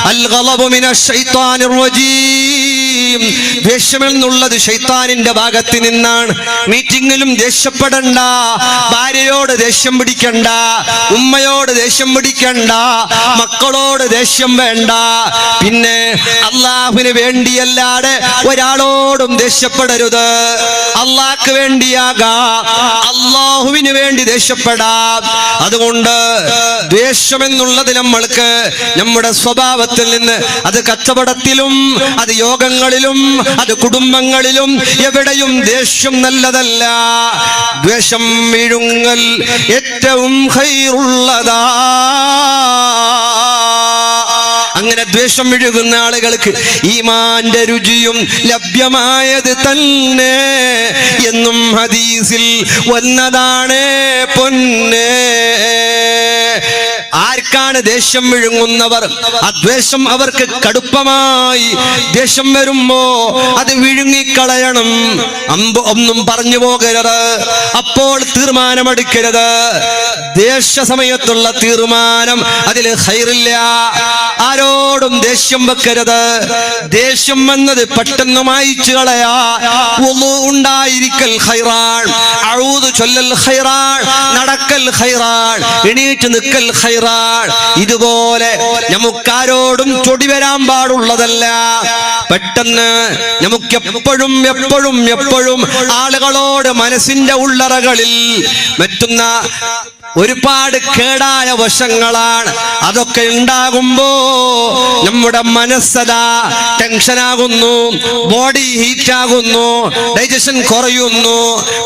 അൽ ഗളബു മിനശ് ശൈത്വാനിർ റജീം, ദേഷ്യം എന്നുള്ളത് ശൈത്താനിന്റെ ഭാഗത്ത് നിന്നാണ്. മീറ്റിംഗിലും ദേഷ്യപ്പെടണ്ട, ഭാര്യയോട് ദേഷ്യം പിടിക്കണ്ട, ഉമ്മയോട് ദേഷ്യം പിടിക്കണ്ട, മക്കളോട് ദേഷ്യം വേണ്ട. പിന്നെ അള്ളാഹുവിന് വേണ്ടിയല്ലാതെ ഒരാളോടും ദേഷ്യപ്പെടരുത്. അള്ളാഹ്ക്ക് വേണ്ടിയാകാം, അള്ളാഹുവിന് വേണ്ടി ദേഷ്യപ്പെടാം. അതുകൊണ്ട് ദ്വേഷം എന്നുള്ളത് നമ്മൾക്ക് നമ്മുടെ സ്വഭാവത്തിൽ നിന്ന്, അത് കച്ചവടത്തിലും, അത് യോഗങ്ങളിലും, അത് കുടുംബങ്ങളിലും, എവിടെയും ദേഷ്യം നല്ലതല്ല. ദ്വേഷം വിഴുങ്ങൽ ഏറ്റവും ഖൈറുള്ളതാ. അങ്ങനെ ദ്വേഷം വിഴുകുന്ന ആളുകൾക്ക് ഈമാന്റെ രുചിയും ലഭ്യമായത് തന്നെ എന്നും ഹദീസിൽ വന്നതാണ് പൊന്നേ. ആർക്കാണ് ദേഷ്യം വിഴുങ്ങുന്നവർ, അദ്വേഷം അവർക്ക് കടുപ്പമായി ദേഷ്യം വരുമ്പോ അത് വിഴുങ്ങിക്കളയണം. ഒന്നും പറഞ്ഞു പോകരുത്, അപ്പോൾ തീർമാനമെടുക്കരുത്. ദേഷ്യ സമയത്തുള്ള തീർമാനം അതിൽ ഖൈറില്ല. ആരോടും ദേഷ്യം വെക്കരുത്. ദേഷ്യം എന്നത് പെട്ടെന്ന് മായിച്ചു കളയാ. വുളു ഉണ്ടായിരിക്കൽ ഖൈറാൻ, അഊദു ചൊല്ലൽ ഖൈറാൻ, നടക്കൽ ഖൈറാൻ, എണീറ്റ് നിൽക്കൽ ഖൈറാൻ. ഇതുപോലെ നമുക്കാരോടും ചൊടി വരാൻ പാടുള്ളതല്ല. പെട്ടെന്ന് നമുക്ക് എപ്പോഴും എപ്പോഴും എപ്പോഴും ആളുകളോട് മനസ്സിന്റെ ഉള്ളറകളിൽ മറ്റുന്ന ഒരുപാട് കേടായ വശങ്ങളാണ്. അതൊക്കെ ഉണ്ടാകുമ്പോ നമ്മുടെ മനസ്സതാ ടെൻഷനാകുന്നു, ബോഡി ഹീറ്റാകുന്നു, ഡൈജഷൻ കുറയുന്നു,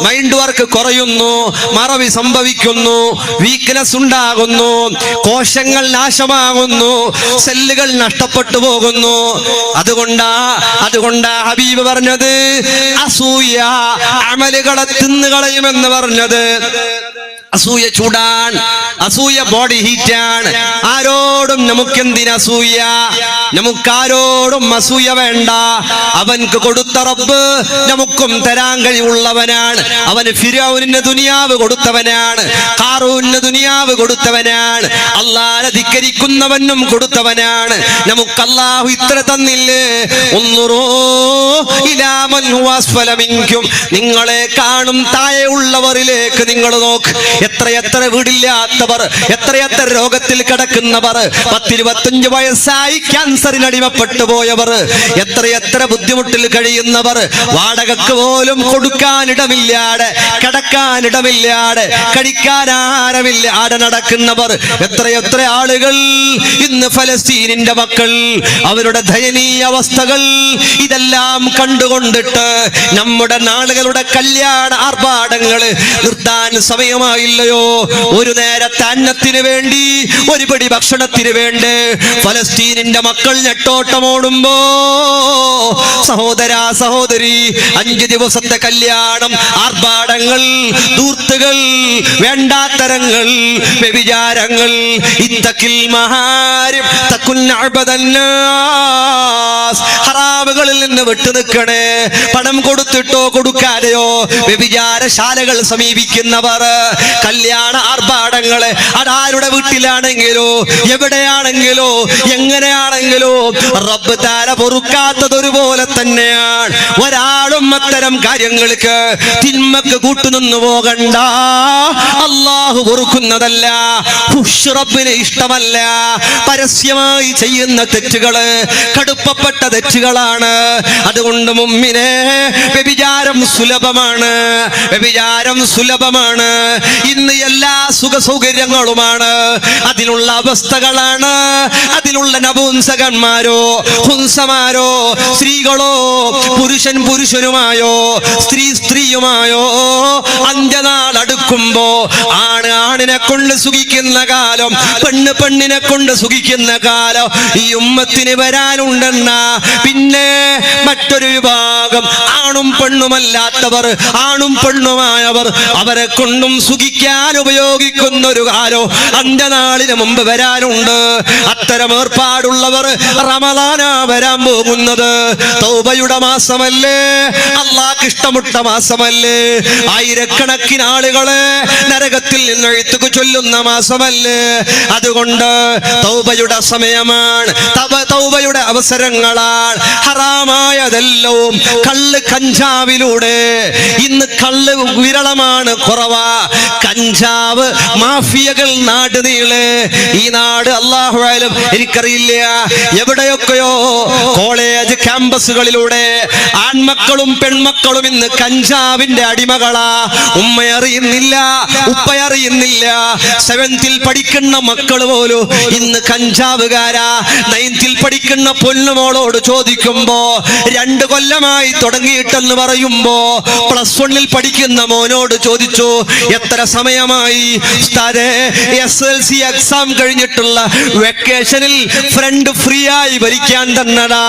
മൈൻഡ് വർക്ക് കുറയുന്നു, മറവി സംഭവിക്കുന്നു, വീക്ക്നെസ് ഉണ്ടാകുന്നു, കോശങ്ങൾ നാശമാകുന്നു, സെല്ലുകൾ നഷ്ടപ്പെട്ടു പോകുന്നു. അതുകൊണ്ടാ ഹബീബ് പറഞ്ഞത് അസൂയ അമലുകളെ തിന്നുകളയുമെന്ന് പറഞ്ഞത്. അസൂയ ചൂടാൻ, അസൂയ ബോഡി ഹീറ്റാണ്. ആരോടും നമുക്കെന്തിനസൂയ? നമുക്കാരോടും അസൂയ വേണ്ട. അവൻക്ക് കൊടുത്ത റബ്ബ് നമുക്കും തരാൻ കഴിവുള്ളവനാണ്. അവന് ഫിർഔനിന് ദുനിയാവ് കൊടുത്തവനാണ്, ഖാറൂന് ദുനിയാവ് കൊടുത്തവനാണ്, അല്ലാഹുവിനെ ധിക്കരിക്കുന്നവനും കൊടുത്തവനാണ്. നമുക്ക് അല്ലാഹു ഇത്ര തന്നില്ലേ? ഉൻറുറൂ ഇലാ മൻ ഹുവ അസ്ഫല മിൻകും, നിങ്ങളെ കാണും താഴെ ഉള്ളവരിലേക്ക് നിങ്ങൾ നോക്ക്. എത്രയെത്ര വീടില്ലാത്തവർ, എത്രയെത്ര രോഗത്തിൽ കിടക്കുന്നവർ, 10-25 വയസ്സായി ക്യാൻസറിന് അടിമപ്പെട്ടു പോയവർ, എത്രയെത്ര ബുദ്ധിമുട്ടിൽ കഴിയുന്നവർ, വാടകക്ക് പോലും കൊടുക്കാനിടമില്ലാതെ, കിടക്കാനിടമില്ലാതെ, കഴിക്കാൻ ആരമില്ലാതെ നടക്കുന്നവർ, എത്രയെത്ര ആളുകൾ ഇന്ന് ഫലസ്തീനിന്റെ മക്കൾ അവരുടെ ദയനീയ അവസ്ഥകൾ ഇതെല്ലാം കണ്ടുകൊണ്ടിട്ട് നമ്മുടെ നാളുകളുടെ കല്യാണ ആർഭാടങ്ങൾ നിർത്താൻ സമയമായില്ലയോ? ഒരു നേരത്തെ അന്നത്തിന് വേണ്ടി, ഒരു പിടി ഭക്ഷണത്തിന് വേണ്ടി ഫലസ്തീനിന്റെ മക്കൾ നെട്ടോട്ടമോടുമ്പോ സഹോദരാ സഹോദരി, 5 ദിവസത്തെ കല്യാണം, ആർഭാടങ്ങൾ, ദൂർത്തുകൾ, വേണ്ടാത്തരങ്ങൾ, വ്യഭിചാരങ്ങൾ, ഇത്തക്കിൽ മഹാരിം തകുൻ അബദന്നാസ്, ഹറാമുകളിൽ നിന്ന് വിട്ടുനിൽക്കണേ. പണം കൊടുത്തിട്ടോ കൊടുക്കാതെയോ വ്യഭിചാരശാലകൾ സമീപിക്കുന്നവർ, കല്യാണ ആർഭാടങ്ങള് അതാരുടെ വീട്ടിലാണെങ്കിലോ എവിടെയാണെങ്കിലോ എങ്ങനെയാണെങ്കിലോ റബ്ബ് താല പൊറുക്കാത്തതൊരുപോലെ തന്നെയാണ്. ഒരാളും അത്തരം കാര്യങ്ങൾക്ക് തിന്മക്ക് കൂട്ടുനിന്നു പോകണ്ട. അള്ളാഹു പൊറുക്കുന്നതല്ല, റബ്ബിന് ഇഷ്ടമല്ല. പരസ്യമായി ചെയ്യുന്ന തെറ്റുകള് കടുപ്പപ്പെട്ട തെറ്റുകളാണ്. അതുകൊണ്ട് മുമ്മിനെ വ്യഭിചാരം സുലഭമാണ്, വ്യഭിചാരം സുലഭമാണ്. ഇന്ന് എല്ലാ സുഖ സൗകര്യങ്ങളുമാണ്, അതിനുള്ള അവസ്ഥകളാണ്, അതിനുള്ള നപുംസകന്മാരോ ഹുംസമാരോ, സ്ത്രീകളോ പുരുഷൻ പുരുഷനുമായോ സ്ത്രീ സ്ത്രീയുമായോ അന്ത്യനാൾ അടുക്കുമ്പോ ആണ് ആണിനെ കൊണ്ട് സുഖിക്കുന്ന കാലം, പെണ്ണ് പെണ്ണിനെ കൊണ്ട് സുഖിക്കുന്ന കാലം ഈ ഉമ്മത്തിന് വരാനുണ്ടെന്ന. പിന്നെ മറ്റൊരു വിഭാഗം ആണും പെണ്ണുമല്ലാത്തവർ, ആണും പെണ്ണുമായവർ, അവരെ കൊണ്ടും സുഖിക്കാൻ ഉപയോഗിക്കുന്ന ഒരു കാലം അന്ത്യനാളിന് മുമ്പ് വരാനുണ്ട്. അത്തരം ഏർപ്പാടുള്ളവർ റമളാനാ വരാൻ പോകുന്നത്. തൗബയുടെ മാസമല്ലേ, അള്ളാഹ്ക്ക് ഇഷ്ടമുട്ട മാസമല്ലേ, ആയിരക്കണക്കിന് ആളുകളെ നരകത്തിൽ നിന്ന് എഴുത്തുക ചൊല്ലുന്ന മാസമല്ലേ. അതുകൊണ്ട് തൗബയുടെ സമയമാണ്, തൗബയുടെ അവസരങ്ങളാണ്. ഹറാമായതെല്ലാം കള്ള് കഞ്ചാവിലൂടെ, ഇന്ന് കള്ള് വിരളമാണ്, കുറവാ. കഞ്ചാവ് മാഫിയകൾ നാട് നീളെ, ഈ നാട് അല്ലാഹുവാലും എനിക്കറിയില്ല, എവിടെയൊക്കെയോ കോളേജ് ക്യാമ്പസുകളിലൂടെ ആൺമക്കളും പെൺമക്കളും ഇന്ന് കഞ്ചാവിന്റെ അടിമകളാ. ഉമ്മയറിയുന്നില്ല, ഉപ്പയറിയുന്നില്ല. 7th പഠിക്കുന്ന മക്കൾ പോലും ഇന്ന് കഞ്ചാവുകാരാ. 9th പഠിക്കുന്ന പൊന്നുമോളോട് ചോദിക്കുമ്പോ 2 കൊല്ലമായി തുടങ്ങിയിട്ടെന്ന് പറയുമ്പോ +1 പഠിക്കുന്ന മോനോട് ചോദിച്ചു എത്ര സമയമായി? SLC എക്സാം കഴിഞ്ഞിട്ടുള്ള വെക്കേഷനിൽ ഫ്രണ്ട് ഫ്രീ ആയി വലിക്കാൻ തന്നടാ.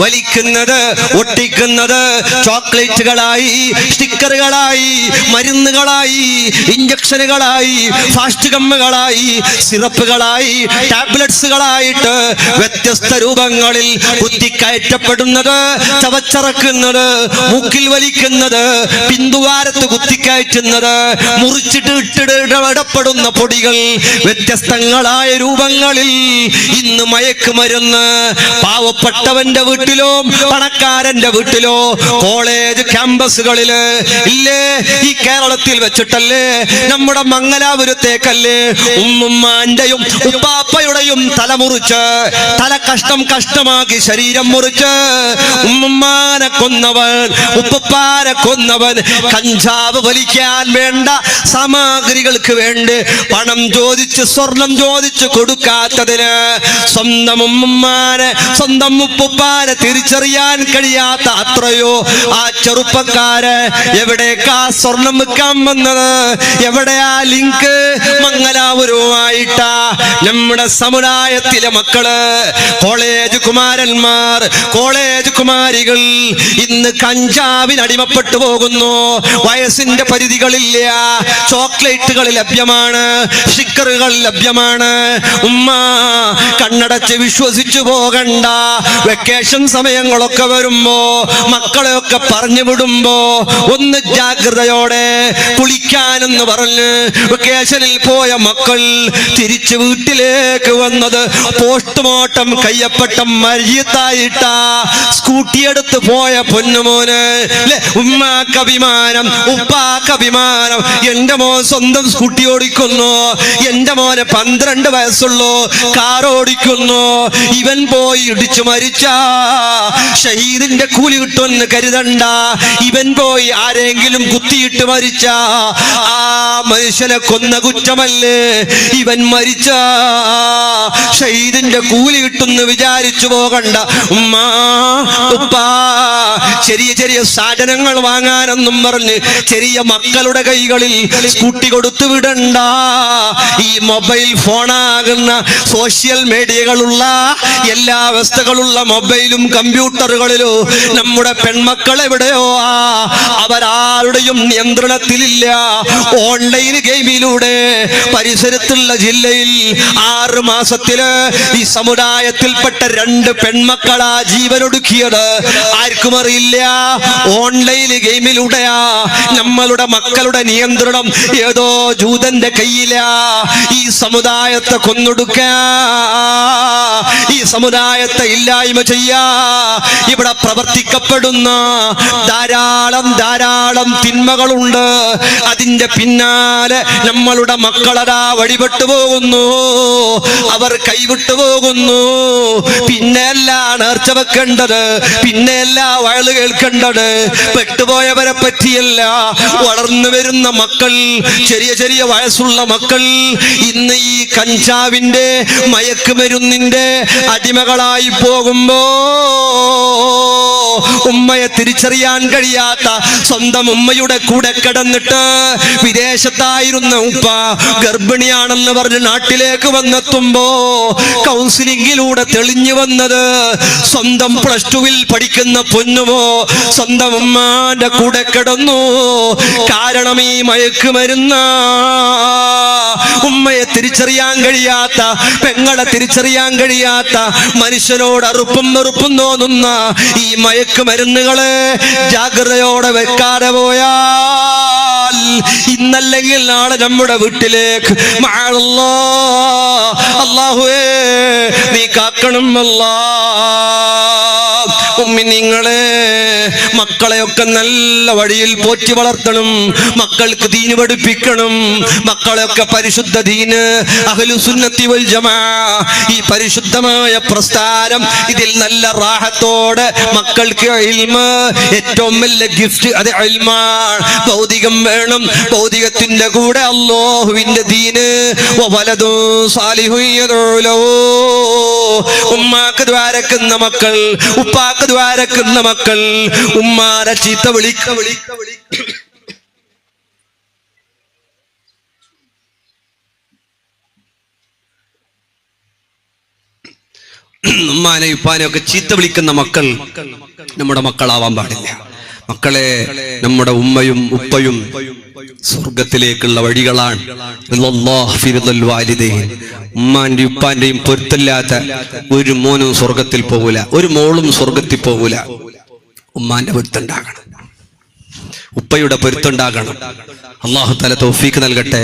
വലിക്കുന്നത്, ഒട്ടിക്കുന്നത് ചോക്ലേറ്റുകളായി, സ്റ്റിക്കറുകളായി, മരുന്നുകളായി, ഇഞ്ചക്ഷനുകളായി, ഫാസ്റ്റ് ഗമ്മുകളായി, സിറപ്പുകളായി, ടാബ്ലറ്റ്സുകളായിട്ട് വ്യത്യസ്ത രൂപങ്ങളിൽ കുത്തിക്കയറ്റപ്പെടുന്നത്, ചവച്ചറക്കുന്നത്, മൂക്കിൽ വലിക്കുന്നത്, പിന്തുവാരത്ത് കുത്തിക്കയറ്റുന്നത്, മുറിച്ചിട്ട് ഇടപെടുന്ന പൊടികൾ, വ്യത്യസ്തങ്ങളായ രൂപങ്ങളിൽ ഇന്ന് മയക്കുമരുന്ന്. പാവപ്പെട്ടവന്റെ വീട്ടിലോ പണക്കാരന്റെ വീട്ടിലോ കോളേജ് ക്യാമ്പസുകളില് ഇല്ലേ, ഈ കേരളത്തിൽ വെച്ചിട്ടല്ലേ, നമ്മുടെ മംഗലാപുരത്തേക്കല്ലേ ഉമ്മുമ്മാന്റെയും ഉപ്പാപ്പയുടെയും തല മുറിച്ച്, തല കഷ്ടമാക്കി ശരീരം മുറിച്ച് ഉമ്മുമ്മാനെ കൊന്നവൻ, ഉപ്പപ്പാനെ കൊന്നവൻ കഞ്ചാവ് വലിക്കാൻ വേണ്ട സാമഗ്രികൾക്ക് വേണ്ടി പണം ചോദിച്ച്, സ്വർണം ചോദിച്ച് കൊടുക്കാത്തതിന് സ്വന്തം ഉമ്മുമ്മാനെ, സ്വന്തം ഉപ്പുപ്പാനെ തിരിച്ചറിയാൻ കഴിയാത്ത അത്രയോ ആ ചെറുപ്പക്കാര് എവിടേക്കാ സ്വർണം വിൽക്കാൻ വന്നത്? എവിടെയാ ലിങ്ക്? മംഗലാപുരവുമായിട്ടാ. നമ്മുടെ സമുദായത്തിലെ മക്കള്, കോളേജ് കുമാരന്മാർ, കോളേജ് കുമാരികൾ ഇന്ന് കഞ്ചാവിന് അടിമപ്പെട്ടു പോകുന്നു. വയസ്സിന്റെ പരിധികളില്ല, ചോക്ലേറ്റുകൾ ലഭ്യമാണ്, സ്റ്റിക്കറുകൾ ലഭ്യമാണ്. ഉമ്മ കണ്ണടച്ച് വിശ്വസിച്ചു പോകണ്ട. വെക്കേഷൻ സമയങ്ങളൊക്കെ വരുമ്പോ, മക്കളെയൊക്കെ പറഞ്ഞു വിടുമ്പോ ഒന്ന് ജാഗ്രതയോടെ കുളിക്കാനെന്ന് പറഞ്ഞ് വെക്കേഷനിൽ പോയ മക്കൾ തിരിച്ച് വീട്ടിലേക്ക് വന്നത് പോസ്റ്റ്മോർട്ടം കയ്യപ്പെട്ട മയ്യത്തായിട്ടാ. സ്കൂട്ടി എടുത്ത് പോയ പൊന്നുമോന്, ഉമ്മാക്ക് അഭിമാനം, ഉപ്പാക്ക് അഭിമാനം. എന്റെ മോൻ സ്വന്തം സ്കൂട്ടി ഓടിക്കുന്നു, എന്റെ മോന് 12 വയസ്സുള്ളൂ, കാർ ഓടിക്കുന്നു. ഇവൻ പോയി ഇടിച്ചു മരിച്ച ഷഹീദിന്റെ കൂലി കിട്ടുമെന്ന് കരുതണ്ട. ഇവൻ പോയി ആരെങ്കിലും കുത്തിയിട്ട് മരിച്ച ആ മനുഷ്യനെ കൊന്ന കുറ്റമല്ലേ ഇവൻ മരിച്ച ഷഹീദ് ഇതിന്റെ കൂലി കിട്ടുമെന്ന് വിചാരിച്ചു പോകണ്ട ഉമ്മ ഉപ്പ. ചെറിയ ചെറിയ സാധനങ്ങൾ വാങ്ങാനെന്നും പറഞ്ഞ് ചെറിയ മക്കളുടെ കൈകളിൽ സ്കൂട്ടി കൊടുത്തു വിടണ്ട. ഈ മൊബൈൽ ഫോണാകുന്ന സോഷ്യൽ മീഡിയകളുള്ള എല്ലാ അവസ്ഥകളുള്ള മൊബൈലും കമ്പ്യൂട്ടറുകളിലോ നമ്മുടെ പെൺമക്കൾ എവിടെയോ അവരാരുടെയും നിയന്ത്രണത്തിലില്ല. ഓൺലൈൻ ഗെയിമിലൂടെ പരിസരത്തുള്ള ജില്ലയിൽ 6 മാസത്തില് ഈ സമുദായത്തിൽപ്പെട്ട 2 പെൺമക്കളാ ജീവനൊടുക്കിയത്. ആർക്കും അറിയില്ല. ഓൺലൈൻ ഗെയിമിലൂടെയാ നമ്മളുടെ മക്കളുടെ നിയന്ത്രണം ഏതോ ജൂതന്റെ കയ്യിലാ. ഈ സമുദായത്തെ കൊന്നൊടുക്കാ, ഈ സമുദായത്തെ ഇല്ലായ്മ ചെയ്യാ ഇവിടെ പ്രവർത്തിക്കപ്പെടുന്ന ധാരാളം തിന്മകളുണ്ട്. അതിന്റെ പിന്നാലെ നമ്മളുടെ മക്കളതാ വഴിപെട്ടു പോകുന്നു, അവർ കൈവിട്ടു പോകുന്നു. പിന്നെയല്ല നേർച്ച വെക്കേണ്ടത്, പിന്നെയല്ല വയല് കേൾക്കേണ്ടത്. പെട്ടുപോയവരെ പറ്റിയല്ല, വളർന്നു വരുന്ന മക്കൾ, ചെറിയ ചെറിയ വയസ്സുള്ള മക്കൾ ഇന്ന് ഈ കഞ്ചാവിന്റെ മയക്കുമരുന്നിന്റെ അടിമകളായി പോകുമ്പോ ഉമ്മയെ തിരിച്ചറിയാൻ കഴിയാത്ത സ്വന്തം ഉമ്മയുടെ കൂടെ കിടന്നിട്ട് വിദേശത്തായിരുന്ന ഉപ്പ ഗർഭിണിയാണെന്ന് പറഞ്ഞ് നാട്ടിലേക്ക് വന്നെത്തുമ്പോ കൗൺസിലിംഗിലൂടെ തെളിഞ്ഞു വന്നത് സ്വന്തം +2 പഠിക്കുന്ന പൊന്നുമോ സ്വന്തം ഉമ്മാന്റെ കൂടെ കിടന്നു. കാരണം ഈ മയക്കുമരുന്ന ഉമ്മയെ തിരിച്ചറിയാൻ കഴിയാത്ത, പെങ്ങളെ തിരിച്ചറിയാൻ കഴിയാത്ത, മനുഷ്യനോട് അറുപ്പും വെറുപ്പും തോന്നുന്ന ഈ മയക്കുമരുന്നുകളെ ജാഗ്രതയോടെ വെക്കാതെ പോയാൽ ഇന്നല്ലെങ്കിൽ നാളെ നമ്മുടെ വീട്ടിലേക്ക് അല്ലാഹുവേ നീ കാക്കണം. ഉമ്മിനിങ്ങളെ മക്കളെയൊക്കെ നല്ല വഴിയിൽ പോറ്റി വളർത്തണം. മക്കൾക്ക് ദീന് പഠിപ്പിക്കണം. മക്കളെയൊക്കെ പരിശുദ്ധ ദീന് അഹ്ലുസുന്നത്തി വൽ ജമാ, ഈ പരിശുദ്ധമായ പ്രസ്ഥാനം, ഇതിൽ നല്ല റാഹത്തോടെ മക്കൾക്ക് ഇൽമ്, ഏറ്റവും വലിയ ഗിഫ്റ്റ് അത് ഇൽമാണ്. ഭൗതികം വേണം, ഭൗതികത്തിന്റെ കൂടെ അല്ലാഹുവിന്റെ ദീന്. വലദു സാലിഹു യദഉ. ഉമ്മാക്ക് ദ്വാരക്കുന്ന മക്കൾ, ഉപ്പാക്ക് ദ്വാരക്കുന്ന മക്കൾ ഉമ്മാരെ ചീത്ത വിളിക്ക. ഉമ്മാനെ ഉപ്പാനെ ഒക്കെ ചീത്ത വിളിക്കുന്ന മക്കൾ നമ്മുടെ മക്കളാവാൻ പാടില്ല. മക്കളെ, നമ്മുടെ ഉമ്മയും ഉപ്പയും സ്വർഗത്തിലേക്കുള്ള വഴികളാണ്. ഉമ്മാന്റെയും ഉപ്പാന്റെയും പൊരുത്തല്ലാത്ത ഒരു മോനും സ്വർഗത്തിൽ പോകൂല, ഒരു മോളും സ്വർഗത്തിൽ പോകൂല. ഉമ്മാന്റെ പൊരുത്തുണ്ടാകണം, ഉപ്പയുടെ പൊരുത്തുണ്ടാകണം. അല്ലാഹു തആല തൗഫീഖ് നൽകട്ടെ.